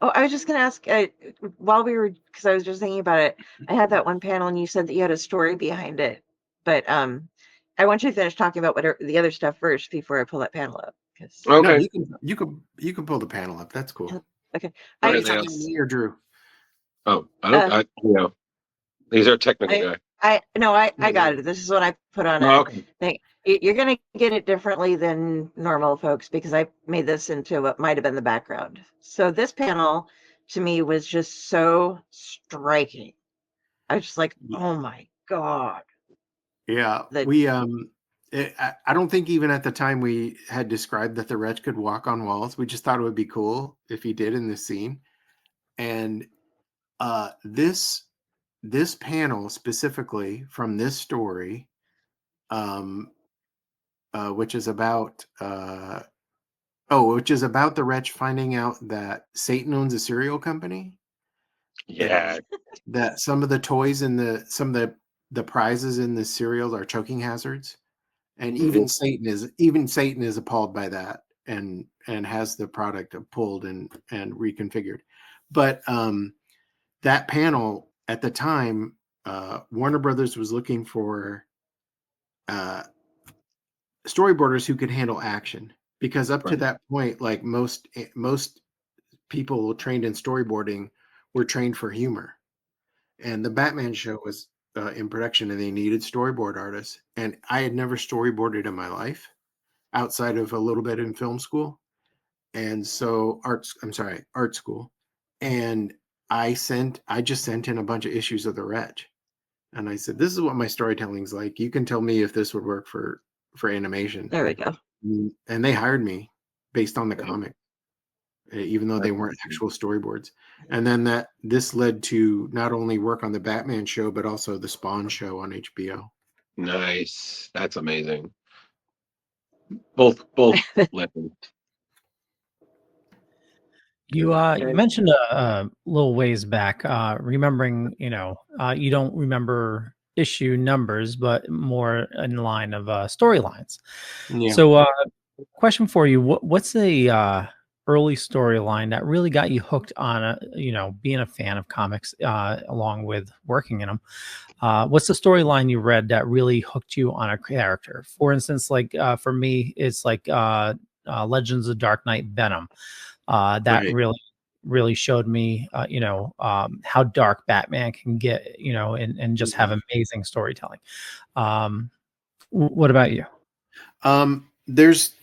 C: Oh, I was just going to ask, because I was just thinking about it. I had that one panel, and you said that you had a story behind it, but I want you to finish talking about whatever the other stuff first before I pull that panel up.
D: Okay.
A: No, you can pull the panel up. That's cool.
C: Okay.
A: Are you talking to me or Drew?
D: Oh, I don't. These are technical guy.
C: I got it. This is what I put on a thing. You're going to get it differently than normal folks, because I made this into what might have been the background. So this panel to me was just so striking. I was just like, oh my God.
A: Yeah, I don't think even at the time we had described that the wretch could walk on walls. We just thought it would be cool if he did in this scene. And this panel specifically from this story, which is about the wretch finding out that Satan owns a cereal company.
D: Yeah.
A: That some of the toys and some of the prizes in the cereals are choking hazards. And even Satan is appalled by that, and has the product pulled and reconfigured. But that panel at the time, Warner Brothers was looking for storyboarders who could handle action, because up to that point, like most people trained in storyboarding were trained for humor. And the Batman show was in production, and they needed storyboard artists. And I had never storyboarded in my life outside of a little bit in film school. And so art school. And I just sent in a bunch of issues of the Wretch. And I said, this is what my storytelling's like. You can tell me if this would work for animation.
C: There we go.
A: And they hired me based on the comic, even though they weren't actual storyboards. And then this led to not only work on the Batman show, but also the Spawn show on HBO.
D: Nice. That's amazing. Both legends.
B: You mentioned a little ways back, remembering, you don't remember issue numbers, but more in line of storylines.
A: Yeah.
B: So, question for you: what's the early storyline that really got you hooked on being a fan of comics, along with working in them? What's the storyline you read that really hooked you on a character? For instance, like for me, it's like Legends of Dark Knight Venom. That really showed me, how dark Batman can get, and just have amazing storytelling. What about you?
A: There's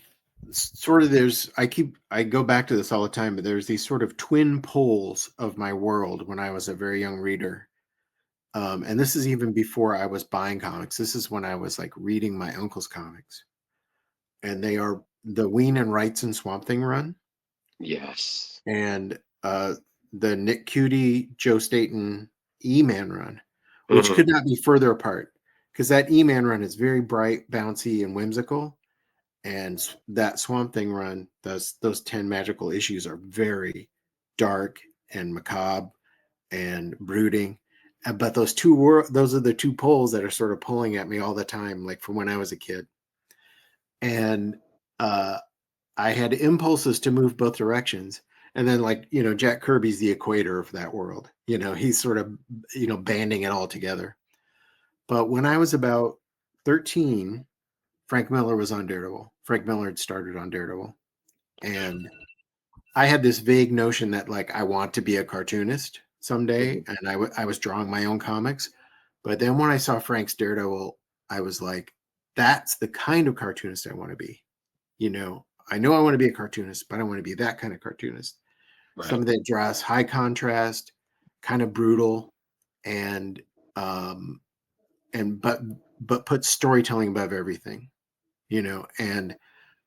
A: sort of I go back to this all the time, but there's these sort of twin poles of my world when I was a very young reader. And this is even before I was buying comics. This is when I was like reading my uncle's comics. And they are the Ween and Wrightson Swamp Thing run.
D: Yes.
A: And the Nick Cutie, Joe Staton E-Man run, which could not be further apart, because that E-Man run is very bright, bouncy, and whimsical. And that Swamp Thing run, those 10 magical issues are very dark and macabre and brooding. But those are the two poles that are sort of pulling at me all the time, like from when I was a kid. And I had impulses to move both directions. And then, like, Jack Kirby's the equator of that world. He's sort of, banding it all together. But when I was about 13, Frank Miller was on Daredevil. Frank Miller had started on Daredevil. And I had this vague notion that, like, I want to be a cartoonist someday. And I was drawing my own comics. But then when I saw Frank's Daredevil, I was like, that's the kind of cartoonist I want to be. I know I want to be a cartoonist, but I want to be that kind of cartoonist. Right. Somebody that draws high contrast, kind of brutal, and but puts storytelling above everything, and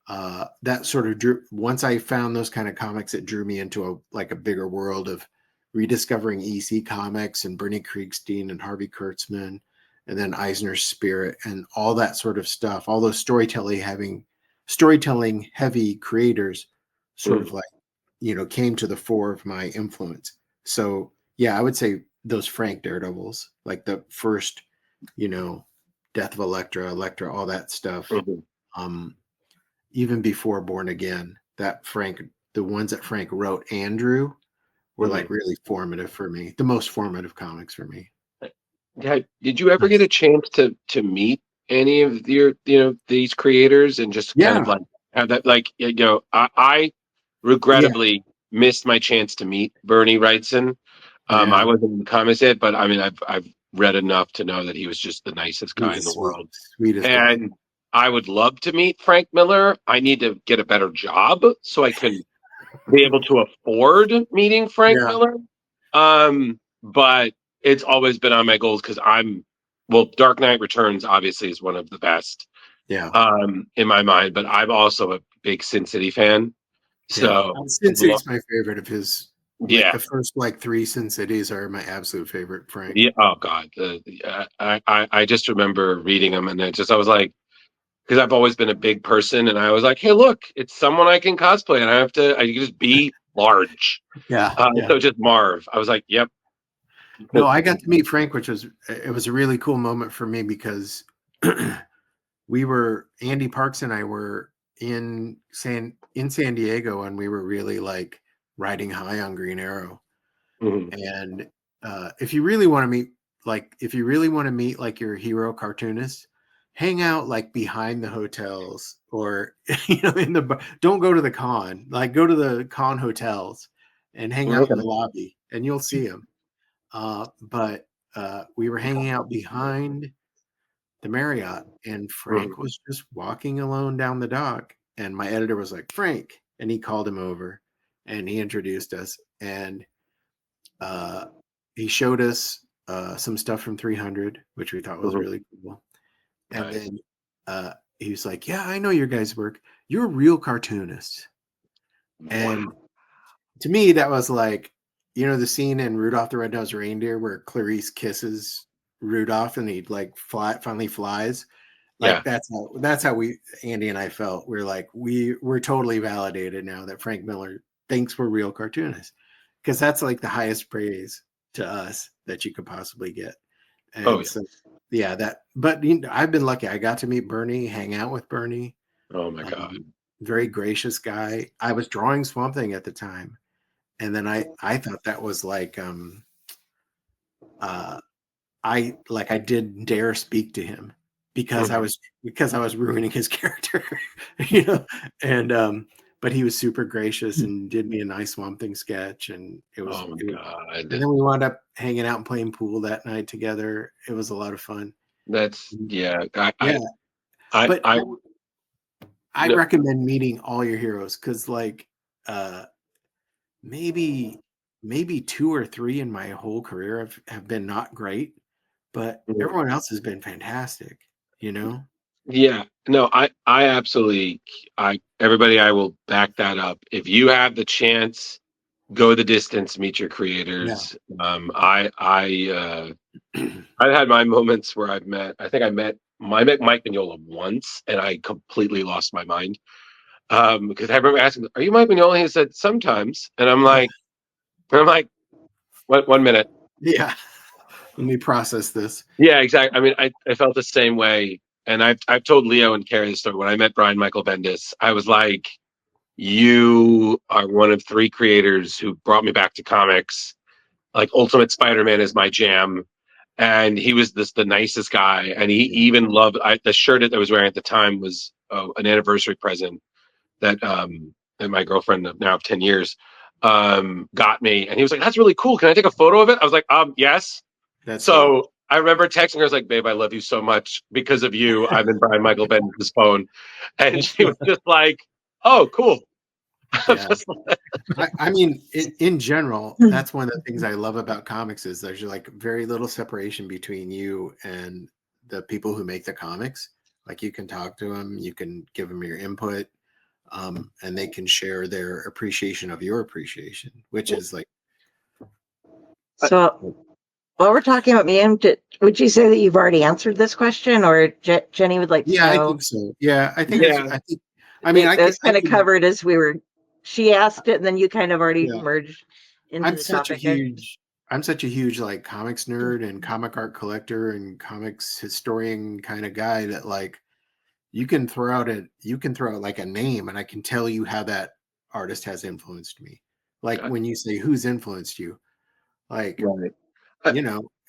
A: that sort of drew. Once I found those kind of comics, it drew me into a bigger world of rediscovering EC comics and Bernie Kriegstein and Harvey Kurtzman, and then Eisner's Spirit and all that sort of stuff. All those storytelling heavy creators sort of came to the fore of my influence. So yeah, I would say those Frank Daredevils, like the first, Death of Elektra, all that stuff. Even before Born Again, the ones that Frank wrote, Andrew, were like really formative for me. The most formative comics for me.
D: Did you ever get a chance to meet any of your these creators and just kind of like have that, like, I regrettably missed my chance to meet Bernie Wrightson. I wasn't in the comics yet, but I mean I've read enough to know that he was just the nicest guy in the world.
A: Sweetest
D: and
A: guy.
D: I would love to meet Frank Miller. I need to get a better job so I can be able to afford meeting Frank Miller. But it's always been on my goals because Dark Knight Returns obviously is one of the best in my mind, but I'm also a big Sin City fan. So
A: Sin City's my favorite of his.
D: Yeah.
A: The first 3 Sin Cities are my absolute favorite, Frank.
D: Yeah. Oh God. I just remember reading them and I was like, because I've always been a big person and I was like, hey, look, it's someone I can cosplay and I can just be large. So just Marv. I was like, yep.
A: No, I got to meet Frank, it was a really cool moment for me because Andy Parks and I were in San Diego and we were really like riding high on Green Arrow. And if you really want to meet like your hero cartoonist, hang out like behind the hotels or don't go to the con, like go to the con hotels and hang out in the lobby and you'll see them. But we were hanging out behind the Marriott and Frank was just walking alone down the dock and my editor was like, Frank, and he called him over and he introduced us and he showed us some stuff from 300, which we thought was really cool. And then he was like, yeah, I know your guys' work. You're real cartoonists. And to me, that was like, the scene in Rudolph the Red-Nosed Reindeer where Clarice kisses Rudolph and he finally flies. Like that's how Andy and I felt. We're like, we're totally validated now that Frank Miller thinks we're real cartoonists. Because that's like the highest praise to us that you could possibly get. And but I've been lucky. I got to meet Bernie, hang out with Bernie.
D: Oh my God.
A: Very gracious guy. I was drawing Swamp Thing at the time. And then I thought that was like I didn't dare speak to him because I was ruining his character, and but he was super gracious and did me a nice Swamp Thing sketch, and it was.
D: Oh my God!
A: And then we wound up hanging out and playing pool that night together. It was a lot of fun.
D: That's
A: I I recommend meeting all your heroes because, like, maybe 2 or 3 in my whole career have been not great, but everyone else has been fantastic. You know?
D: Yeah, no, I absolutely, everybody, I will back that up. If you have the chance, go the distance, meet your creators. I've had my moments where I met Mike Mignola once, and I completely lost my mind. Because I remember asking, "Are you Mike Mignola?" He said, "Sometimes," and I'm like, "What? 1 minute."
A: Yeah. Let me process this.
D: Yeah, exactly. I mean, I felt the same way, and I've told Leo and Carrie the story. When I met Brian Michael Bendis, I was like, "You are one of 3 creators who brought me back to comics. Like, Ultimate Spider-Man is my jam." And he was the nicest guy, and he even loved the shirt that I was wearing at the time was an anniversary present that and my girlfriend of now 10 years got me, and he was like, "That's really cool. Can I take a photo of it?" I was like, yes."
A: That's
D: So
A: dope.
D: I remember texting her. I was like, "Babe, I love you so much. Because of you, I'm in Brian Michael Bendis' phone." And she was just like, "Oh, cool."
A: Yeah. I mean, in general, that's one of the things I love about comics is there's like very little separation between you and the people who make the comics. Like, you can talk to them, you can give them your input, and they can share their appreciation of your appreciation, which is like.
C: So while we're talking about me, would you say that you've already answered this question, or Jenny would like to
A: Yeah, I
C: know?
A: think so. Yeah, I think.
D: Yeah.
A: I think. I mean,
C: It was kind of covered as we were. She asked it, and then you kind of already
A: Yeah.
C: merged into
A: I'm
C: the
A: such a
C: topic.
A: huge like comics nerd and comic art collector and comics historian kind of guy that, like, you can throw out like a name and I can tell you how that artist has influenced me. Like, when you say who's influenced you, like,
D: Right.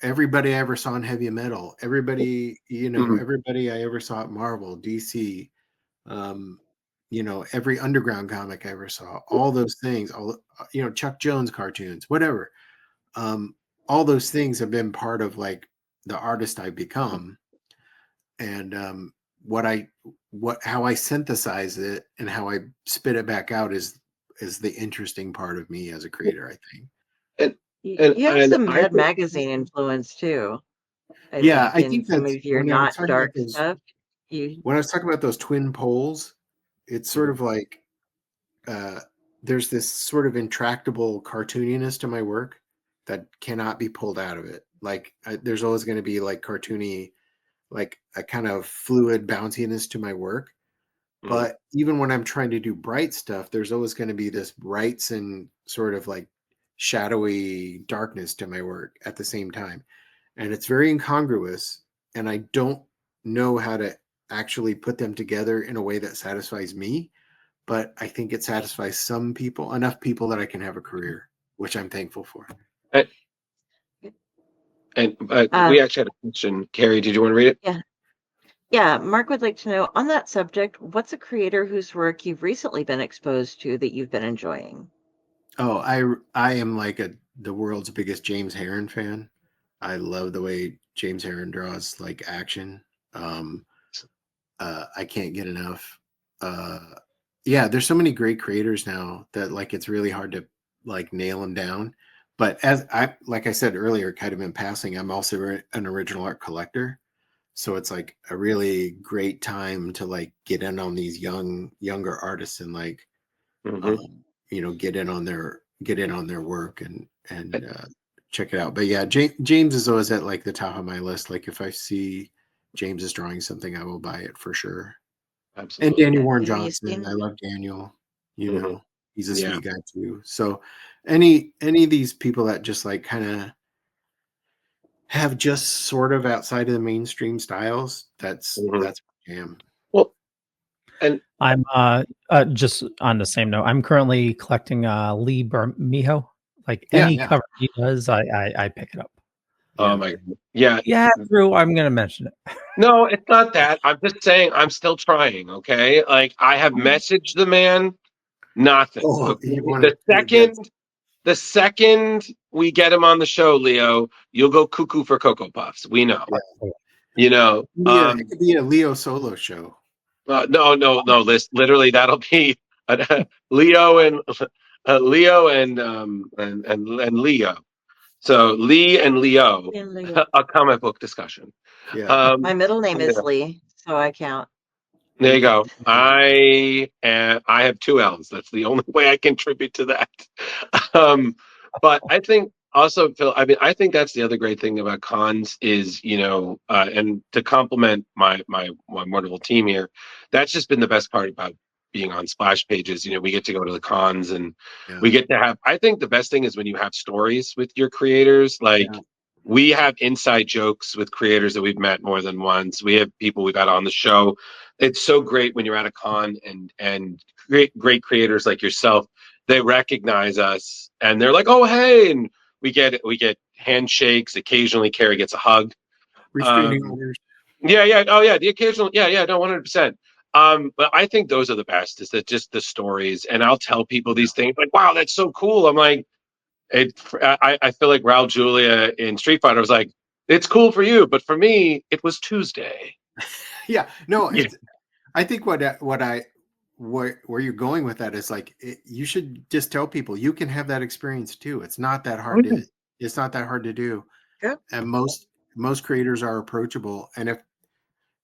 A: everybody I ever saw in heavy metal, everybody,
D: Mhm.
A: everybody I ever saw at Marvel, DC, every underground comic I ever saw, all those things, Chuck Jones cartoons, whatever. All those things have been part of, like, the artist I've become, and how I synthesize it and how I spit it back out is the interesting part of me as a creator, I think.
D: And
C: You have some
D: I
C: Mad
D: think,
C: Magazine influence too. I
A: Yeah,
C: think
A: I
C: in
A: think
C: some
A: that's
C: of your
A: when I was
C: not
A: talking about
C: dark
A: those
C: stuff. You
A: when I was talking about those twin poles, it's sort of like, uh, there's this sort of intractable cartooniness to my work that cannot be pulled out of it. Like, there's always going to be like cartoony, like a kind of fluid bounciness to my work. But even when I'm trying to do bright stuff, there's always going to be this brights and sort of like shadowy darkness to my work at the same time. And it's very incongruous. And I don't know how to actually put them together in a way that satisfies me. But I think it satisfies some people, enough people that I can have a career, which I'm thankful for.
D: and we actually had a question. Carrie, did you want to read it?
C: Yeah, Mark would like to know, on that subject, what's a creator whose work you've recently been exposed to that you've been enjoying?
A: Oh, I am like the world's biggest James Herron fan. I love the way James Herron draws, like, action. I can't get enough. Yeah, there's so many great creators now that, like, it's really hard to, like, nail them down. But like I said earlier, kind of in passing, I'm also an original art collector. So it's like a really great time to, like, get in on these younger artists and, like, get in on their work and check it out. But yeah, James is always at, like, the top of my list. Like, if I see James is drawing something, I will buy it for sure. And
D: Absolutely.
A: Daniel Warren
C: Have you
A: Johnson, I
C: seen?
A: love Daniel.
D: Mhm.
A: He's a
D: Yeah.
A: sweet guy too. So any of these people that just, like, kind of have just sort of outside of the mainstream styles, that's my jam.
D: Well, and
B: I'm just on the same note. I'm currently collecting Lee Bermejo. Like, any
A: Yeah.
B: cover he does, I pick it up.
D: oh my God. Yeah.
B: Yeah, Drew, I'm gonna mention it.
D: No, it's not that. I'm just saying I'm still trying. Okay, like, I have messaged the man. Nothing.
A: Oh,
D: Okay?
A: you want
D: The
A: to?
D: second we get him on the show, Leo, you'll go cuckoo for Cocoa Puffs. We know.
A: Yeah.
D: You know.
A: Yeah, it could be a Leo solo show.
D: No. Literally, that'll be Leo and Leo and Leo. So Lee and Leo, a comic book discussion.
A: Yeah.
C: My middle name is Lee, so I count.
D: There you go. I have two L's. That's the only way I contribute to that. But I think also, Phil, I mean, I think that's the other great thing about cons is, and to compliment my wonderful team here, that's just been the best part about being on Splash Pages. We get to go to the cons and we get to have, I think the best thing is when you have stories with your creators, like we have inside jokes with creators that we've met more than once. We have people we've had on the show. It's so great when you're at a con and great creators like yourself, they recognize us and they're like, oh, hey, and we get handshakes. Occasionally Carrie gets a hug.
A: Restraining orders.
D: Yeah. Oh yeah. The occasional. Yeah. No, 100%. But I think those are the best, is that just the stories. And I'll tell people these things like, wow, that's so cool. I'm like, I feel like Raul Julia in Street Fighter was like, it's cool for you, but for me, it was Tuesday.
A: Yeah, no, I think where you're going with that is like you should just tell people you can have that experience too. It's not that hard to do.
C: Yeah.
A: And most creators are approachable. And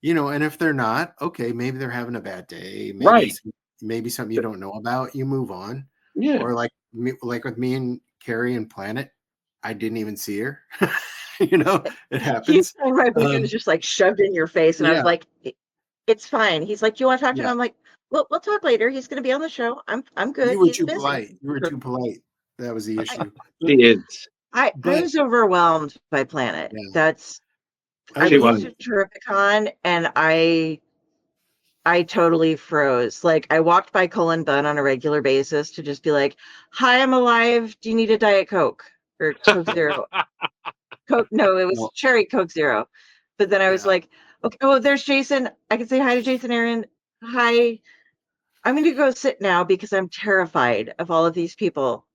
A: if they're not, okay, maybe they're having a bad day. Maybe something you don't know about, you move on.
D: Yeah.
A: Or like with me and Carrie and Planet, I didn't even see her. It happens.
C: My video was just like shoved in your face, and I was like, "It's fine." He's like, "You want to talk to him?" I'm like, "Well, we'll talk later. He's going to be on the show. I'm good."
A: You were
C: He's
A: too
C: busy.
A: polite. You were too polite. That was the issue.
D: She is.
C: I was overwhelmed by Planet.
A: Yeah.
C: I went to Terrificon, and I totally froze. Like, I walked by Cullen Bunn on a regular basis to just be like, "Hi, I'm alive. Do you need a Diet Coke or Coke Zero?" Coke? No, it was Cherry Coke Zero. But then I was like, "Okay, oh, there's Jason. I can say hi to Jason Aaron. Hi. I'm going to go sit now because I'm terrified of all of these people."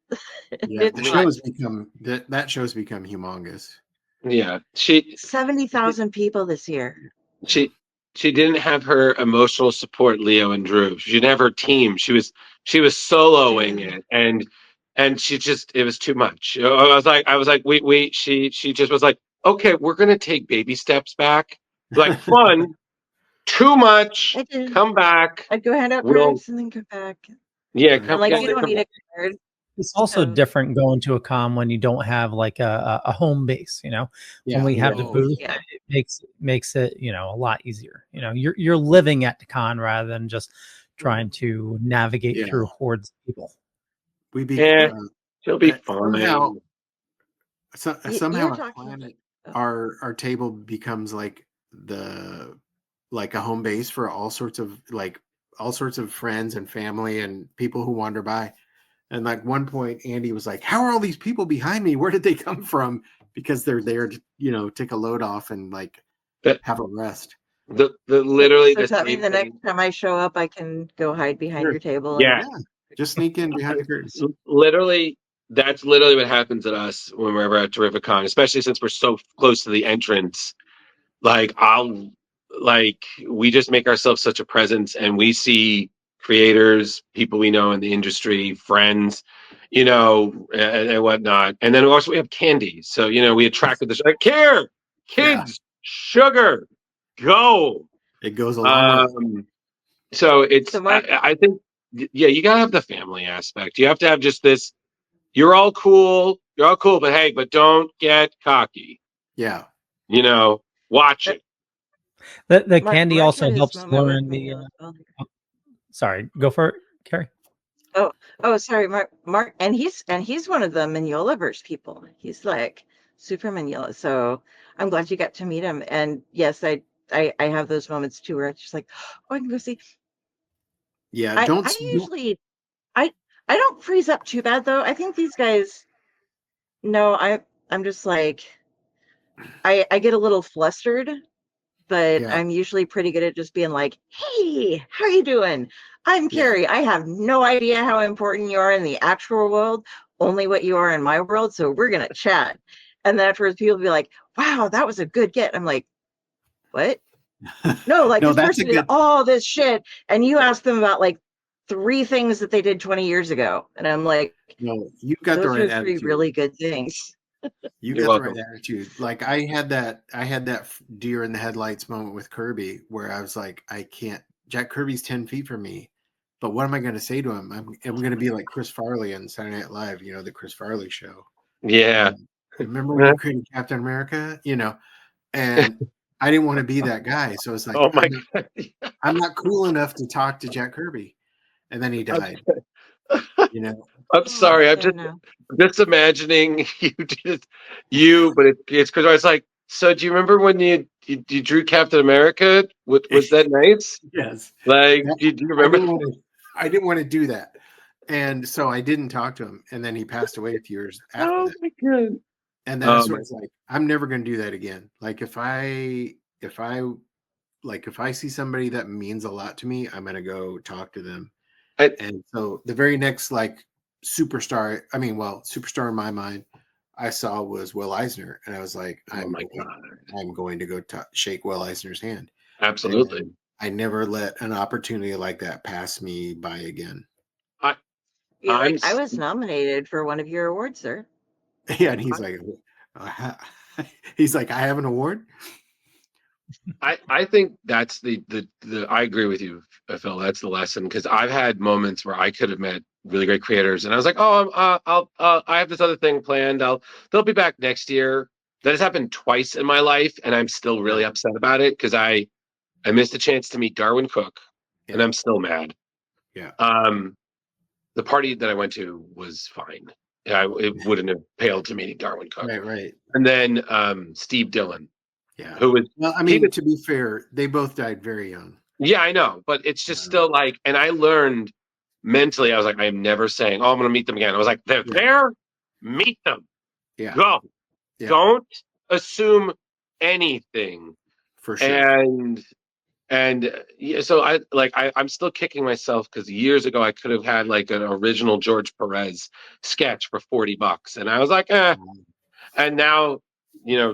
A: Yeah, the show's become that show's become humongous.
D: Yeah,
C: 70,000 people this year.
D: She didn't have her emotional support, Leo and Drew. She didn't have her team. She was soloing it, and she just, it was too much. I was like, she just was like, okay, we're gonna take baby steps back. Like, fun, too much. Come back.
C: I'd go hand out cards and then come back.
D: Yeah,
C: I'm like, you don't need a card.
B: It's also different going to a con when you don't have like a home base, when we have the booth, it makes it, a lot easier. You're living at the con rather than just trying to navigate through hordes of people.
D: She'll be fine.
A: Somehow at Planet, our table becomes like a home base for all sorts of friends and family and people who wander by. And like one point, Andy was like, "How are all these people behind me? Where did they come from?" Because they're there to, take a load off and like have a rest.
D: Literally,
C: so that means the next time I show up, I can go hide behind your table.
D: Yeah,
A: just sneak in behind the curtains.
D: Literally, that's literally what happens at us when we're ever at Terrificon, especially since we're so close to the entrance. Like, we just make ourselves such a presence, and we see creators, people we know in the industry, friends, and whatnot. And then also we have candy. So, we attracted this kids, sugar, go.
A: It goes a long way.
D: So it's, I think, you gotta have the family aspect. You have to have just this, you're all cool, but hey, but don't get cocky.
A: Yeah.
D: Watch it.
B: The candy also helps learn the sorry, go for it, Carrie.
C: Oh, sorry, Mark, and he's one of the Mignolaverse people. He's like super Mignola. So I'm glad you got to meet him. And yes, I have those moments too where it's just like, oh, I can go see.
A: Yeah,
C: I don't freeze up too bad though. I think these guys. No, I'm just like, I get a little flustered. But I'm usually pretty good at just being like, "Hey, how you doing? I'm Carrie. I have no idea how important you are in the actual world, only what you are in my world. So we're going to chat." And then afterwards, people will be like, "Wow, that was a good get." I'm like, "What?" No, like
A: No,
C: this
A: that's a
C: person did
A: good.
C: all this shit, and you ask them about like 3 things that they did 20 years ago, and I'm like,
A: No, you've got the
C: those
A: right
C: are 3
A: attitude.
C: really good things.
A: You
D: You're
A: got the right
D: welcome.
A: attitude. Like I had that deer in the headlights moment with Kirby where I was like, I can't. Jack Kirby's 10 feet from me, but what am I going to say to him? I'm going to be like Chris Farley on Saturday Night Live, the Chris Farley show.
D: Yeah.
A: Remember when you created Captain America? And I didn't want to be that guy, so it's like
D: Oh my God.
A: I'm not cool enough to talk to Jack Kirby, and then he died.
D: I'm sorry. I'm
C: So no.
D: just imagining you, but it's because I was like, so do you remember when you drew Captain America? Was that nice?
A: Yes.
D: Like, do you remember?
A: I didn't want to do that. And so I didn't talk to him. And then he passed away a few years after
D: Oh
A: that.
D: my God.
A: And then it's sort of like, I'm never going to do that again. Like if I see somebody that means a lot to me, I'm going to go talk to them. And so the very next superstar in my mind I saw was Will Eisner. And I was like, I'm going to go shake Will Eisner's hand.
D: Absolutely.
A: And I never let an opportunity like that pass me by again.
C: I was nominated for one of your awards, sir.
A: Yeah, and he's like, I have an award.
D: I think that's the I agree with you, Phil. That's the lesson, because I've had moments where I could have met really great creators, and I was like, oh, I have this other thing planned. They'll be back next year. That has happened twice in my life, and I'm still really upset about it because I missed a chance to meet Darwin Cook, and I'm still mad.
A: Yeah.
D: The party that I went to was fine. It wouldn't have paled to meeting Darwin Cook.
A: Right.
D: And then Steve Dillon.
A: Yeah.
D: Who was?
A: Well, I mean, to be fair, they both died very young.
D: Yeah, I know, but it's just still like, and I learned mentally, I was like, I'm never saying, oh, I'm going to meet them again. I was like, they're there, meet them.
A: Yeah.
D: Go. Yeah. Don't assume anything.
A: For sure.
D: And so I'm still kicking myself because years ago I could have had like an original George Perez sketch for $40, and I was like, And now,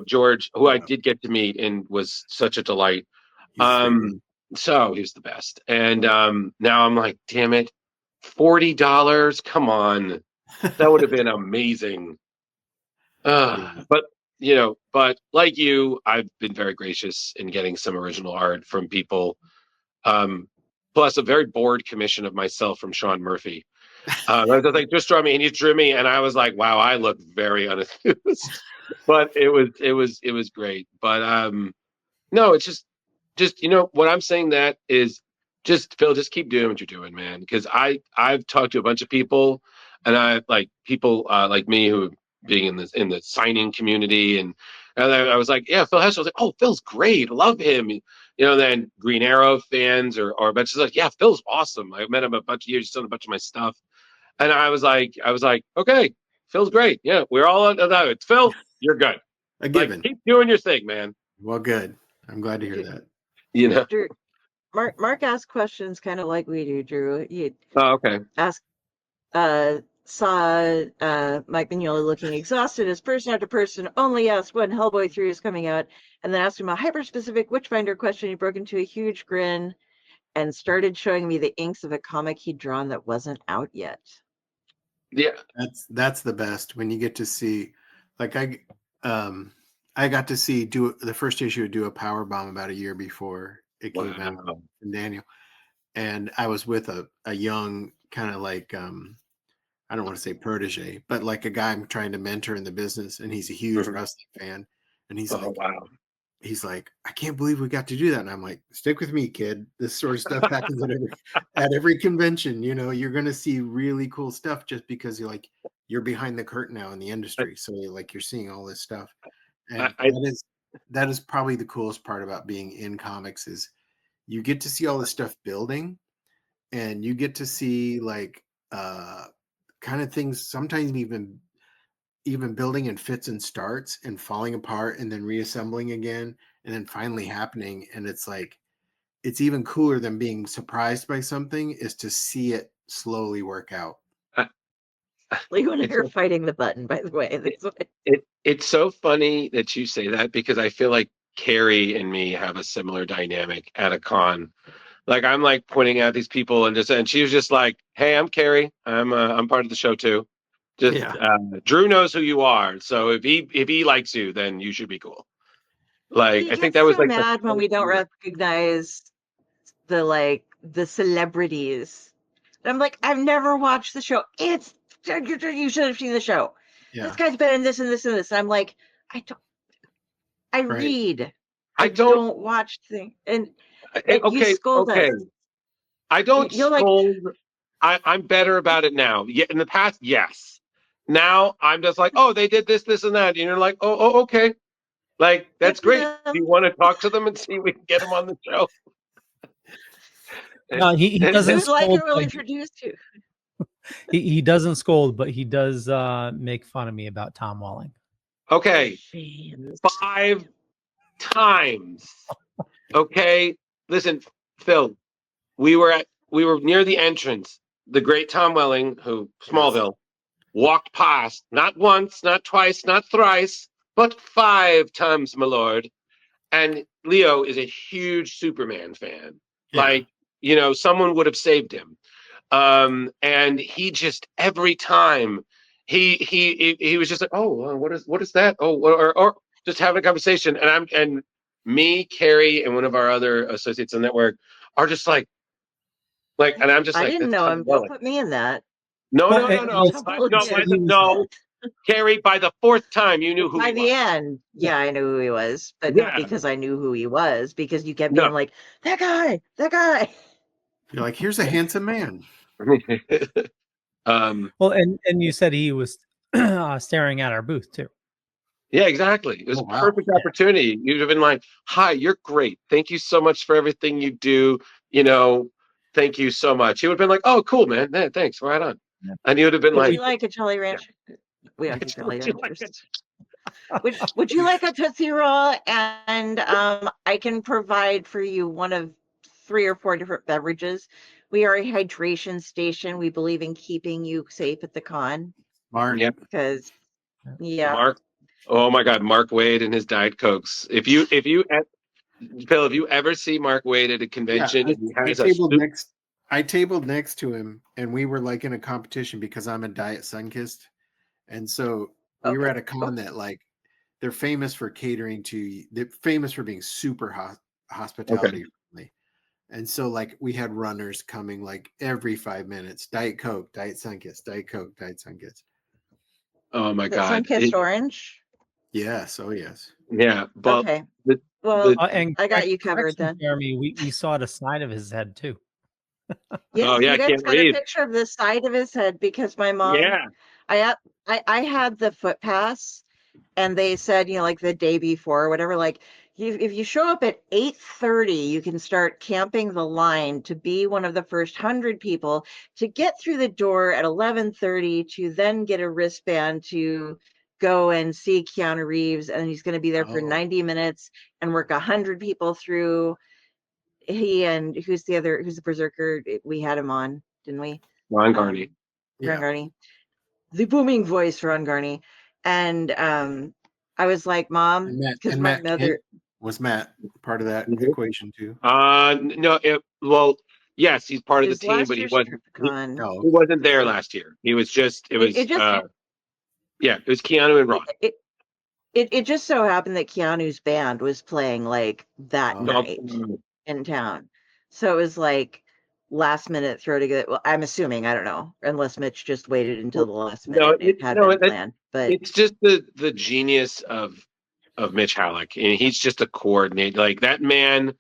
D: George, who I did get to meet and was such a delight. So he was the best. And now I'm like, damn it, $40. Come on. That would have been amazing. But like you, I've been very gracious in getting some original art from people. Plus a very bored commission of myself from Sean Murphy. I was like, just draw me, and he drew me, and I was like, wow, I look very unenthused. But it was great. But no, it's just what I'm saying that is just, Phil, just keep doing what you're doing, man. Because I've talked to a bunch of people, and I like people like me who being in the signing community, and I was like, yeah, Phil Hester. I was like, oh, Phil's great, love him. Then Green Arrow fans or a bunch of like, yeah, Phil's awesome. I met him a bunch of years, he's done a bunch of my stuff, and I was like, okay, Phil's great. Yeah, we're all on that. It's Phil, you're good.
A: A given.
D: Keep doing your thing, man.
A: Well, good. I'm glad to hear that.
C: Drew, Mark asks questions kind of like we do, Drew.
D: Okay.
C: Saw Mike Mignola looking exhausted as person after person only asked when Hellboy 3 is coming out, and then asked him a hyper-specific Witchfinder question. He broke into a huge grin and started showing me the inks of a comic he'd drawn that wasn't out yet.
D: Yeah.
A: That's the best when you get to see, like I got to see the first issue do a power bomb about a year before it came out from Daniel. And I was with a young kind of like, I don't want to say protege, but like a guy I'm trying to mentor in the business. And he's a huge wrestling fan. And he's he's like, I can't believe we got to do that. And I'm like, stick with me, kid. This sort of stuff happens at every convention. You're going to see really cool stuff just because you're behind the curtain now in the industry. So you're seeing all this stuff. And that is probably the coolest part about being in comics is you get to see all this stuff building, and you get to see kind of things sometimes even building in fits and starts and falling apart and then reassembling again and then finally happening. And it's like, it's even cooler than being surprised by something is to see it slowly work out.
C: Like when you're fighting the button, by the way.
D: It's so funny that you say that, because I feel like Carrie and me have a similar dynamic at a con. Like I'm like pointing at these people and she was just like, "Hey, I'm Carrie. I'm part of the show too. Just
A: Yeah.
D: Drew knows who you are. So if he likes you, then you should be cool." Like
C: He
D: I think
C: gets
D: that was
C: so
D: like the
C: mad when we don't recognize the celebrities. And I'm like, I've never watched the show. You should have seen the show.
A: Yeah.
C: This guy's been in this and this and this. And I'm like, I
A: Right.
C: read.
D: I
C: I
D: don't.
C: don't watch things. And you
D: Okay,
C: scold
D: okay.
C: us.
D: I don't
C: You're like,
D: scold. I'm better about it now. Yeah, in the past, yes. Now I'm just like, oh, they did this, this, and that, and you're like, oh, okay. Like
C: good
D: that's
C: for
D: great. Do you
C: them.
D: want to talk to them and see if we can get them on the show?
B: No, he
C: We
B: doesn't
C: would like
B: scold.
C: it. We'll
B: But
C: introduce you.
B: he doesn't scold, but he does make fun of me about Tom Welling.
D: Okay,
C: Shame.
D: 5 times. Okay, listen, Phil. We were near the entrance. The great Tom Welling, who Smallville, walked past not once, not twice, not thrice, but 5 times, my lord. And Leo is a huge Superman fan.
A: Yeah.
D: Like, someone would have saved him. And he just every time he was just like, oh, what is that? Oh, or just having a conversation. And me, Carrie, and one of our other associates on the network are just like, and I'm just
C: I
D: like,
C: didn't
D: that's
C: know
D: Tom
C: him. Don't
D: Welling.
C: put me in that.
D: No,
B: Well,
D: no, no, no, no. Carrie, by the 4th time, you knew who
C: By
D: he
C: the
D: was.
C: end, yeah, I knew who he was, but not
D: Yeah,
C: because I knew who he was, because you kept
D: no.
C: being like, that guy, that guy.
A: You're like, here's a handsome man.
B: Well, and you said he was staring at our booth too.
D: Yeah, exactly. It was
A: Oh,
D: a
A: wow.
D: perfect opportunity. You'd have been like, "Hi, you're great. Thank you so much for everything you do. Thank you so much." He would have been like, "Oh, cool, man. Yeah, thanks. Right on."
B: Yeah.
D: And you would have been
C: Would
D: like,
C: you like a Jolly
D: yeah.
C: Rancher? We don't do Jolly
D: Would you like
C: Ranchers. Would you like a Tootsie Roll? And I can provide for you one of 3 or 4 different beverages. We are a hydration station. We believe in keeping you safe at the con
A: Mark.
D: Yeah,
C: because, yeah.
D: Mark. Oh my God, Mark Wade and his Diet Cokes. Phil, if you ever see Mark Wade at a
A: Yeah.
D: convention, and he
A: I
D: has
A: tabled next to him, and we were like in a competition because I'm a Diet Sunkist. And so we were
C: Okay.
A: at a con that they're famous for catering to, they're famous for being super hospitality friendly. And so we had runners coming like every 5 minutes, Diet Coke, Diet Sunkist, Diet Coke, Diet Sunkist.
D: Oh my
C: The
D: God.
C: Sunkissed Orange.
A: Yes. Oh yes.
D: Yeah, but
C: Okay.
D: the,
C: Well,
B: And
C: I got you covered then.
B: Jeremy, we saw the side of his head too.
C: Yes,
D: oh yeah,
C: you guys
D: Keanu
C: got a
D: Reeves.
C: picture of the side of his head because my mom,
D: Yeah.
C: I had the foot pass, and they said, like the day before or whatever, like if you show up at 8:30, you can start camping the line to be one of the first 100 people to get through the door at 11:30 to then get a wristband to go and see Keanu Reeves, and he's going to be there for 90 minutes and work 100 people through. He and who's the berserker? We had him on, didn't we?
D: Ron Garney.
C: Ron Garney, the booming voice, Ron Garney. And I was like, Mom, because my mother
A: was Matt part of that equation too.
D: No, well, yes, he's part of the team, but he wasn't. He wasn't there last year. He was just. It was Keanu and Ron.
C: It just so happened that Keanu's band was playing that night in town, so it was last minute throw together. Well, I'm assuming, I don't know, unless Mitch just waited until the last minute. It had been planned, but
D: it's just the genius of Mitch Halleck, and he's just a coordinator. Like that man,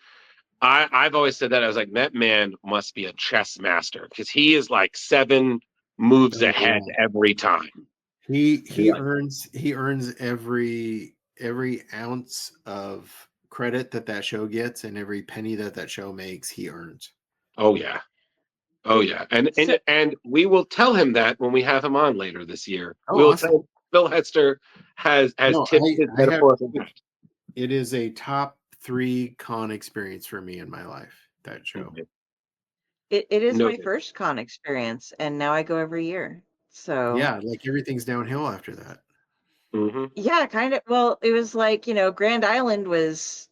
D: I've always said that. I was like, that man must be a chess master because he is like 7 moves ahead every time.
A: He earns every ounce of credit that show gets, and every penny that show makes, he earns.
D: Oh yeah. And we will tell him that when we have him on later this year.
A: Oh,
D: we'll
A: awesome.
D: tell him Phil Hester has tipped his metaphorical hat.
A: It is a top 3 con experience for me in my life, that show.
C: It is my first con experience, and now I go every year. So
A: yeah, everything's downhill after that.
D: Mm-hmm.
C: Yeah, kind of. Well, it was like, Grand Island was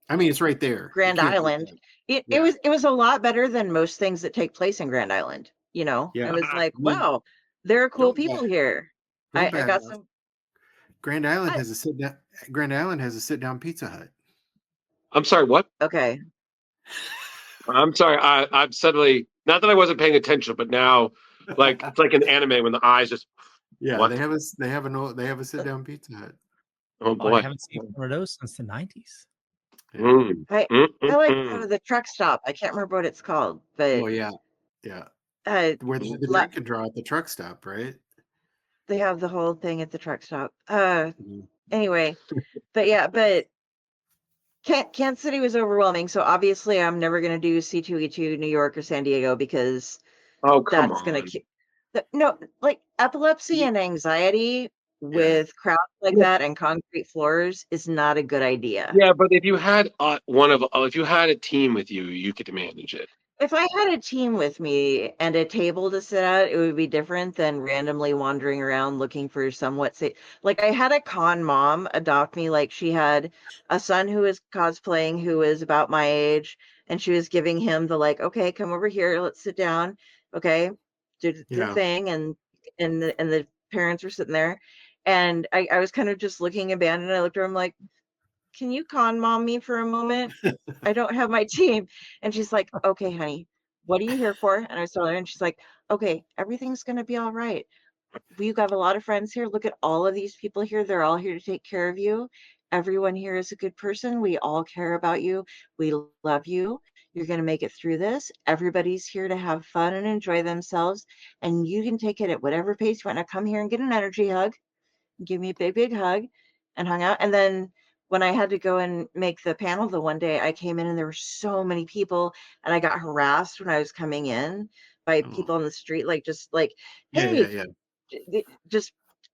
A: I mean, it's right there. You
C: Grand
A: can't beat
C: Island.
A: that.
C: It
A: Yeah.
C: was a lot better than most things that take place in Grand Island.
A: Yeah.
C: I was
A: I
C: like,
A: mean,
C: wow, there are cool
A: don't
C: people here.
A: don't
C: I
A: bad
C: got
A: mouth.
C: some.
A: Grand Island
C: What?
A: has a sit down. Grand Island has a sit down Pizza Hut.
D: I'm sorry. What?
C: Okay.
D: I'm sorry. I'm suddenly not that I wasn't paying attention, but now, like it's like an anime when the eyes just
A: Yeah,
D: what?
A: they have a sit down Pizza Hut.
D: Oh
B: Oh, I
D: boy.
B: haven't seen one of those since the 90s.
A: Yeah.
D: Mm.
C: I
D: Mm,
C: I
D: mm,
C: like
D: mm.
C: the truck stop. I can't remember what it's called,
A: Oh
C: but
A: yeah, yeah.
C: uh,
A: Where the
C: la-
A: drink can draw at the truck stop, right?
C: they have the whole thing at the truck stop.
A: Mhm.
C: Anyway, but yeah, but Kansas City was overwhelming. So obviously, I'm never gonna do C2E2 New York or San Diego because
D: Oh come
C: that's gonna
D: on.
C: no, like epilepsy
A: Ye-
C: and anxiety
A: Yeah,
C: with crowds like
D: Yeah,
C: that and concrete floors is not a good idea.
D: yeah, but if you had if you had a team with you, you could manage it.
C: If I had a team with me and a table to sit at, it would be different than randomly wandering around looking for somewhat safe. Like I had a con mom adopt me. Like she had a son who was cosplaying who was about my age, and she was giving him the like, okay, come over here, let's sit down, okay, do the
A: yeah.
C: thing, and the parents were sitting there, and I was kind of just looking abandoned. I looked at him like, can you con mom me for a moment? I don't have my team. And she's like, okay, honey, what are you here for? And I was telling her, and she's like, okay, everything's going to be all right. We have a lot of friends here. Look at all of these people here. They're all here to take care of you. Everyone here is a good person. We all care about you. We love you. You're going to make it through this. Everybody's here to have fun and enjoy themselves. And you can take it at whatever pace you want. Now come here and get an energy hug, give me a big, big hug, and hung out. And then when I had to go and make the panel the one day, I came in and there were so many people, and I got harassed when I was coming in by
A: Oh,
C: people on the street, like just like,
A: yeah, yeah,
C: hey,
A: yeah,
C: just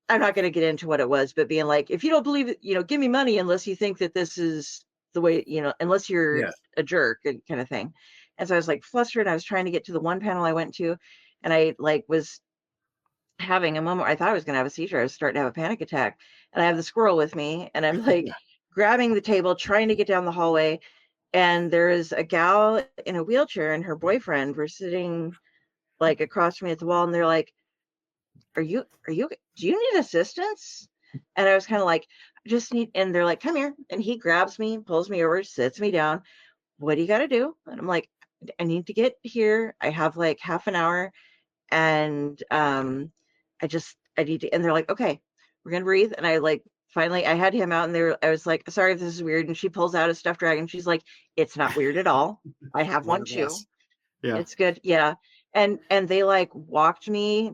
C: I'm not going to get into what it was, but being like, if you don't believe it, give me money unless you think that this is the way, unless you're
A: yeah.
C: a jerk and kind of thing. And so I was like flustered. I was trying to get to the one panel I went to, and I like was having a moment. I thought I was going to have a seizure. I was starting to have a panic attack. And I have the squirrel with me, and I'm like grabbing the table, trying to get down the hallway. And there is a gal in a wheelchair and her boyfriend were sitting like across from me at the wall. And they're like, do you need assistance? And I was kind of like, just need, and they're like, come here. And he grabs me, pulls me over, sits me down. What do you got to do? And I'm like, I need to get here. I have like half an hour, and I need to, and they're like, okay, we're gonna breathe. And I like finally I had him out, and I was like, sorry if this is weird. And she pulls out a stuffed dragon. She's like, it's not weird at all. I have
A: One
C: one
A: of
C: too.
A: us. Yeah,
C: It's good. Yeah. And they like walked me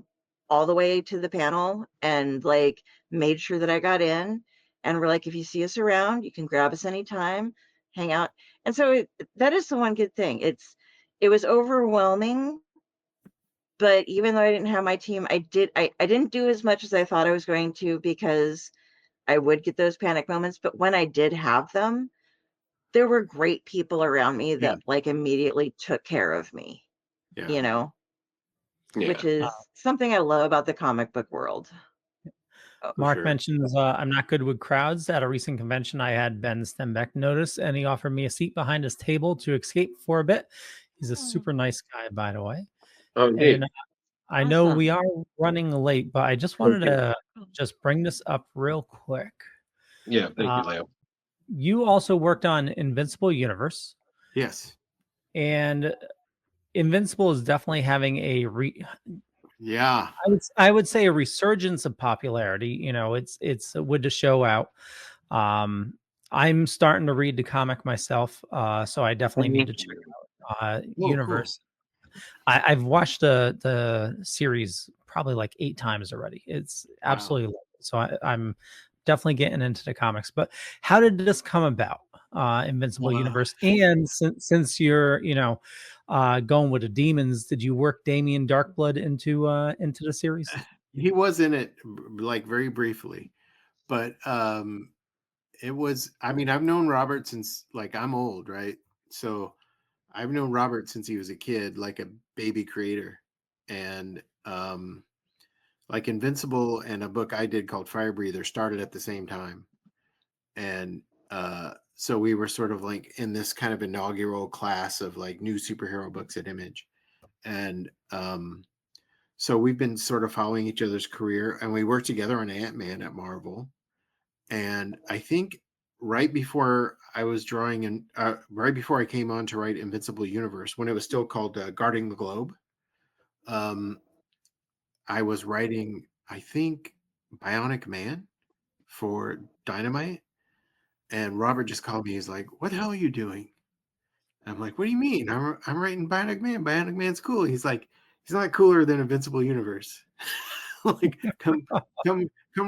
C: all the way to the panel and like made sure that I got in, and we're like, if you see us around, you can grab us anytime, hang out. And so that is the one good thing. It was overwhelming, but even though I didn't have my team, I didn't do as much as I thought I was going to because I would get those panic moments. But when I did have them, there were great people around me
A: yeah,
C: that like immediately took care of me,
A: yeah.
C: you know, which
D: Yeah.
B: Uh,
C: is something I love about the comic book world. Oh,
A: For
B: Mark
A: sure.
B: mentions I'm not good with crowds. At a recent convention, I had Ben Stembeck notice, and he offered me a seat behind his table to escape for a bit. He's a super nice guy, by the way.
D: Oh
B: And
D: indeed.
B: I know we
C: awesome.
B: are running late, but I just wanted
D: Okay.
B: to just bring this up real quick.
D: Yeah, thank
B: Uh,
D: you, Leo.
B: you also worked on Invincible Universe,
A: Yes.
B: and Invincible is definitely having
A: Yeah.
B: I would say a resurgence of popularity. It's with the show out. Um, I'm starting to read the comic myself, so I definitely need to check out
A: Oh, cool.
B: Universe. I've watched the series probably like 8 times already. It's
A: Wow.
B: absolutely lovely. So I'm definitely getting into the comics. But how did this come about, Invincible
A: Uh,
B: Universe? And since you're going with the demons, did you work Damien Darkblood into the series?
A: he was in it like very briefly, but it was. I mean, I've known Robert since like I'm old, right? So I've known Robert since he was a kid, like a baby creator, and like Invincible and a book I did called Fire Breather started at the same time. And so we were sort of like in this kind of inaugural class of like new superhero books at Image. And so we've been sort of following each other's career, and we worked together on Ant-Man at Marvel. And I think right before I was drawing and right before I came on to write Invincible Universe, when it was still called Guarding the Globe, I was writing, I think, Bionic Man for Dynamite. And Robert just called me. He's like, "What the hell are you doing?" I'm like, "What do you mean? I'm writing Bionic Man. Bionic Man's cool." He's like, "He's not cooler than Invincible Universe." Like, come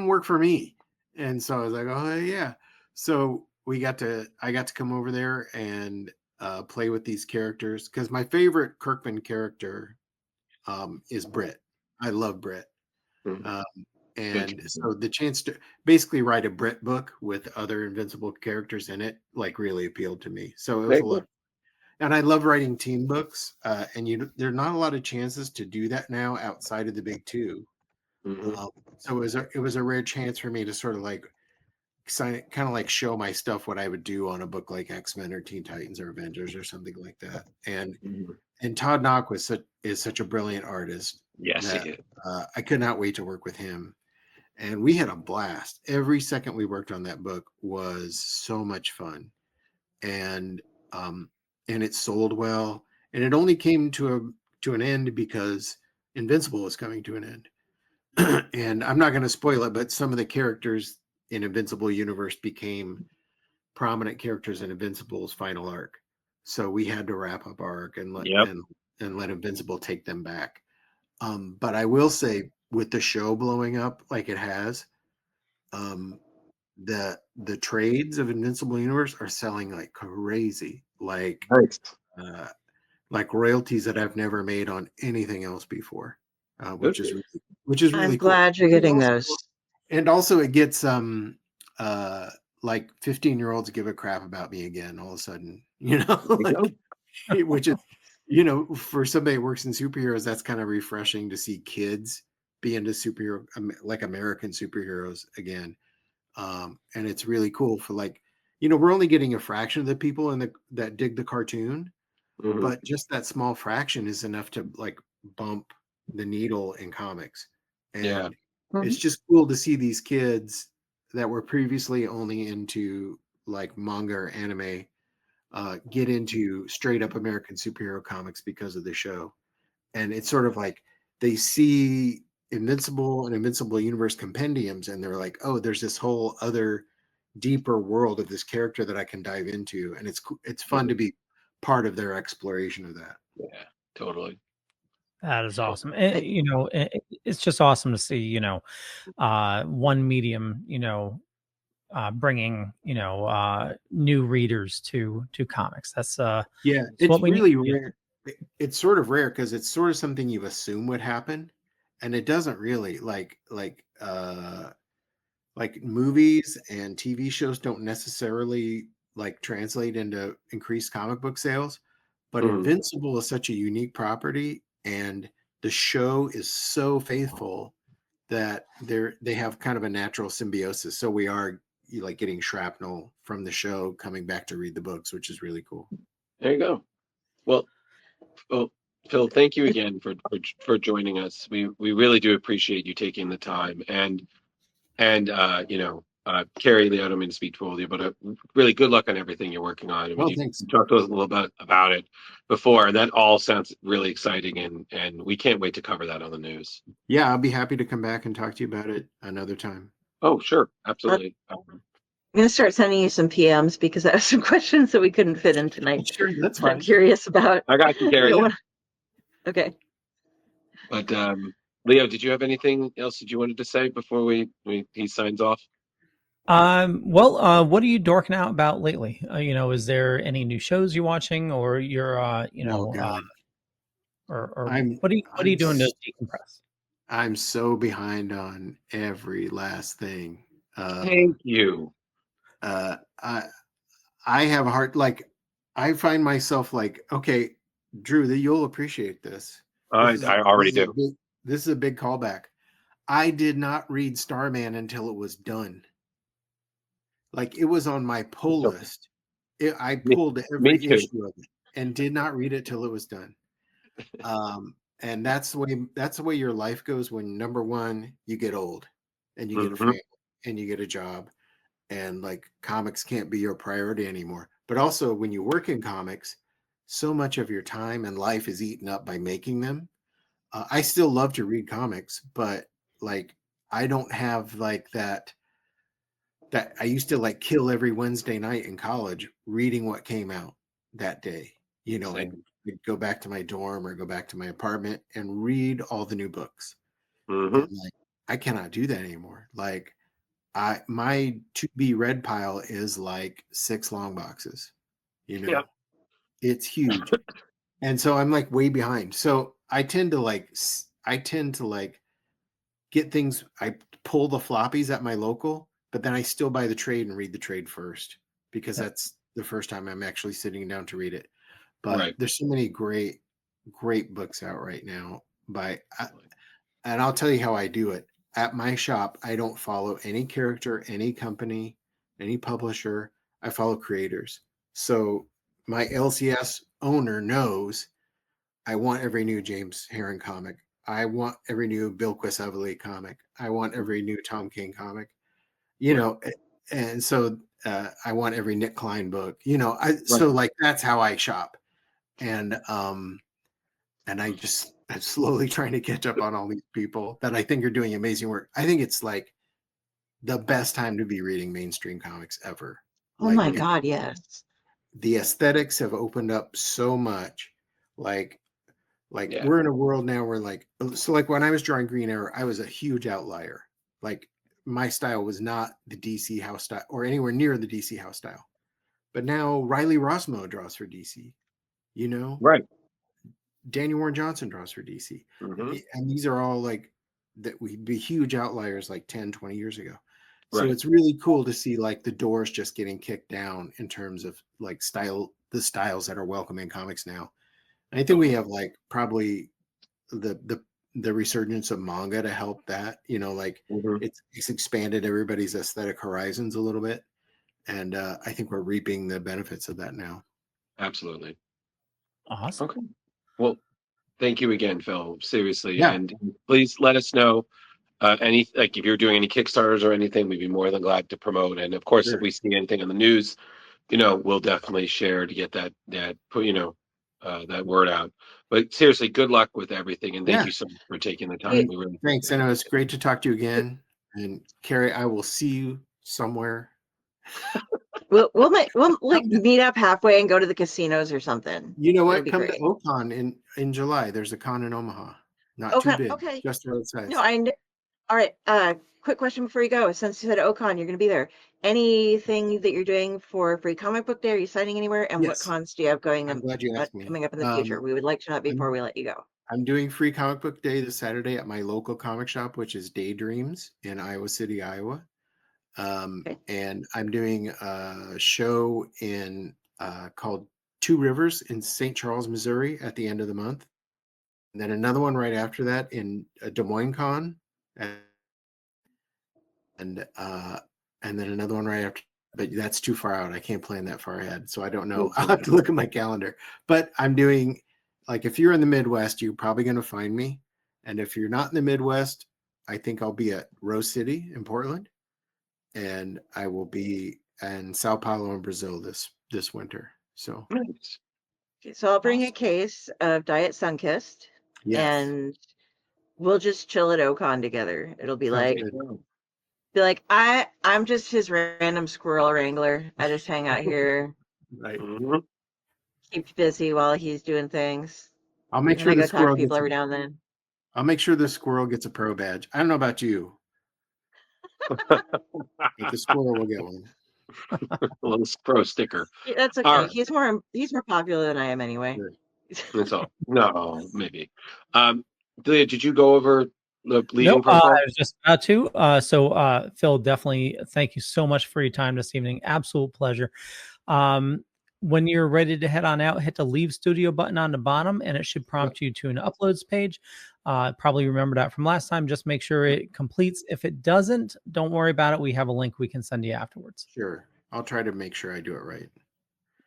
A: work for me. And so I was like, "Oh yeah." So I got to come over there and play with these characters, because my favorite Kirkman character is Britt. I love Britt.
D: Mhm.
A: And so the chance to basically write a Brit book with other Invincible characters in it, like, really appealed to me. So it was a lot. And I love writing team books. And there are not a lot of chances to do that now outside of the big two.
D: Mhm.
A: So it was a rare chance for me to sort of like kind of like show my stuff, what I would do on a book like X-Men or Teen Titans or Avengers or something like that.
D: Mhm.
A: And Todd Knock is such a brilliant artist
D: Yes,
A: that
D: he is.
A: I could not wait to work with him. And we had a blast. Every second we worked on that book was so much fun. And it sold well. And it only came to an end because Invincible was coming to an end. And I'm not going to spoil it, but some of the characters in Invincible Universe became prominent characters in Invincible's final arc. So we had to wrap up our arc and
D: Yep.
A: let Invincible take them back. But I will say, with the show blowing up like it has, the trades of Invincible Universe are selling like crazy,
D: Nice.
A: like royalties that I've never made on anything else before,
D: Good.
A: which is
C: I'm
A: really cool.
C: glad you're getting those.
A: And also it gets like 15-year-olds give a crap about me again all of a sudden, which is, for somebody who works in superheroes, that's kind of refreshing to see kids be into superhero, like American superheroes again. And it's really cool for, like, we're only getting a fraction of the people that dig the cartoon,
D: Mhm.
A: but just that small fraction is enough to like bump the needle in comics.
D: Yeah.
A: And it's just cool to see these kids that were previously only into like manga or anime get into straight up American superhero comics because of the show. And it's sort of like they see Invincible and Invincible Universe compendiums, and they're like, "Oh, there's this whole other deeper world of this character that I can dive into," and it's fun to be part of their exploration of that.
D: Yeah, totally.
B: That is awesome. And, it's just awesome to see, one medium, bringing, new readers to comics. That's
A: Yeah,
B: it's
A: it's
B: what we need.
A: really rare. It's sort of rare because it's sort of something you assume would happen, and it doesn't really. Like movies and TV shows don't necessarily like translate into increased comic book sales, but
D: Mhm.
A: Invincible is such a unique property, and the show is so faithful that they have kind of a natural symbiosis. So we are like getting shrapnel from the show coming back to read the books, which is really cool.
D: There you go. Well, Phil, thank you again for joining us. We really do appreciate you taking the time, and Carrie Lee, I don't mean to speak for all of you, but really good luck on everything you're working on. I mean,
A: Well,
D: you
A: thanks.
D: talked to us a little bit about it before, and that all sounds really exciting, and we can't wait to cover that on the news.
A: Yeah, I'll be happy to come back and talk to you about it another time.
D: Oh, sure, absolutely.
C: I'm going to start sending you some PMs because I have some questions that we couldn't fit in tonight.
A: Sure, that's
C: I'm
A: fine.
C: curious about.
D: I got you, Carrie.
C: Okay.
D: But Leo, did you have anything else that you wanted to say before he signs off?
B: Well, what are you dorking out about lately? Is there any new shows you're watching, or you're,
A: Oh God,
B: or
A: I'm
B: what are you doing to decompress?
A: I'm so behind on every last thing.
D: Thank you.
A: I have a heart, like, I find myself like, okay, Drew, that you'll appreciate this.
D: I already do.
A: This is a big callback. I did not read Starman until it was done. Like, it was on my pull list. I pulled
D: Me
A: every
D: too.
A: issue of it and did not read it till it was done. And that's the way your life goes when, number one, you get old and you get a family and you get a job, and like comics can't be your priority anymore. But also when you work in comics, so much of your time and life is eaten up by making them. I still love to read comics, but like I don't have like that I used to like kill every Wednesday night in college reading what came out that day. You know, I'd go back to my dorm or go back to my apartment and read all the new books. And like I cannot do that anymore. Like my to be read pile is like 6 long boxes. You know, it's huge. And so I'm like way behind. So I tend to like get things. I pull the floppies at my local, but then I still buy the trade and read the trade first, because that's the first time I'm actually sitting down to read it. But there's so many great books out right now and I'll tell you how I do it. At my shop, I don't follow any character, any company, any publisher. I follow creators. So my LCS owner knows I want every new James Herron comic. I want every new Bill Quesavale comic. I want every new Tom King comic. You know, and so I want every Nick Klein book. You know, so like that's how I shop. And I'm slowly trying to catch up on all these people that I think are doing amazing work. I think it's like the best time to be reading mainstream comics ever.
C: Oh my God, yes.
A: The aesthetics have opened up so much. Like we're in a world now where like when I was drawing Green Arrow, I was a huge outlier. Like my style was not the DC house style or anywhere near the DC house style. But now Riley Rossmo draws for DC, you know?
D: Right.
A: Daniel Warren Johnson draws for DC. And these are all like that would be huge outliers like 10, 20 years ago. So it's really cool to see like the doors just getting kicked down in terms of like the styles that are welcome in comics now. And I think we have like probably the resurgence of manga to help that, you know, like it's expanded everybody's aesthetic horizons a little bit. And I think we're reaping the benefits of that now.
D: Absolutely.
B: Awesome.
D: Okay. Well, thank you again, Phil. Seriously.
A: Yeah.
D: And please let us know if you're doing any Kickstarters or anything, we'd be more than glad to promote. And of course, if we see anything on the news, you know, we'll definitely share to get that word out. But seriously, good luck with everything, and thank you so much for taking the time. We really
A: thanks, and it was great to talk to you again. And Carrie, I will see you somewhere.
C: We'll like meet up halfway and go to the casinos or something.
A: You know what? Come to Ocon in July. There's a con in Omaha. Not too big.
C: Okay.
A: Just the right size.
C: No, all right. Quick question before you go. Since you said Ocon, you're going to be there. Anything that you're doing for Free Comic Book Day? Are you signing anywhere? And what cons do you have going?
A: I'm glad you asked me.
C: Coming up in the future. We would like to know before we let you go.
A: I'm doing Free Comic Book Day this Saturday at my local comic shop, which is Daydreams in Iowa City, Iowa. And I'm doing a show in called Two Rivers in St. Charles, Missouri at the end of the month. And then another one right after that in Des Moines Con. And then another one right after, but that's too far out. I can't plan that far ahead. So I don't know. I'll have to look at my calendar. But I'm doing, like, if you're in the Midwest, you're probably going to find me. And if you're not in the Midwest, I think I'll be at Rose City in Portland. And I will be in Sao Paulo in Brazil this winter. So
C: nice. So I'll bring a case of Diet Sunkissed, and we'll just chill at Ocon together. It'll be I'm just his random squirrel wrangler. I just hang out here,
A: right?
C: Keep busy while he's doing things.
A: I'll make sure the squirrel
C: gets every now and then.
A: I'll make sure the squirrel gets a pro badge. I don't know about you. But the squirrel will get one.
D: A little pro sticker.
C: Yeah, that's okay. Right. He's more popular than I am anyway.
D: Sure. That's all. No, maybe. Delia, did you go over the Legion
B: profile? I was just about to. So Phil, definitely thank you so much for your time this evening. Absolute pleasure. When you're ready to head on out, hit the Leave Studio button on the bottom, and it should prompt you to an uploads page. Probably remember that from last time. Just make sure it completes. If it doesn't, don't worry about it. We have a link we can send you afterwards.
A: Sure. I'll try to make sure I do it right.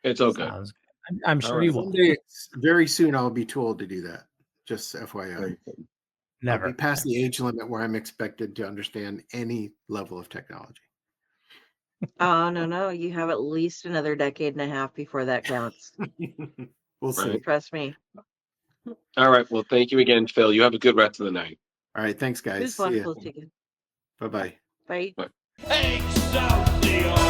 D: It's okay.
B: Sounds good. I'm sure
D: right.
B: you will.
A: Someday, very soon, I'll be too old to do that. Just FYI.
B: Never.
A: I'll be past the age limit where I'm expected to understand any level of technology.
C: Oh, no. You have at least another decade and a half before that counts.
A: We'll see.
D: Right.
C: Trust me.
D: All right. Well, thank you again, Phil. You have a good rest of the night.
A: All right. Thanks,
C: It
A: guys.
C: was
A: See ya.
C: wonderful to you.
A: Bye-bye.
C: Bye.
D: Bye.
E: Excelsior!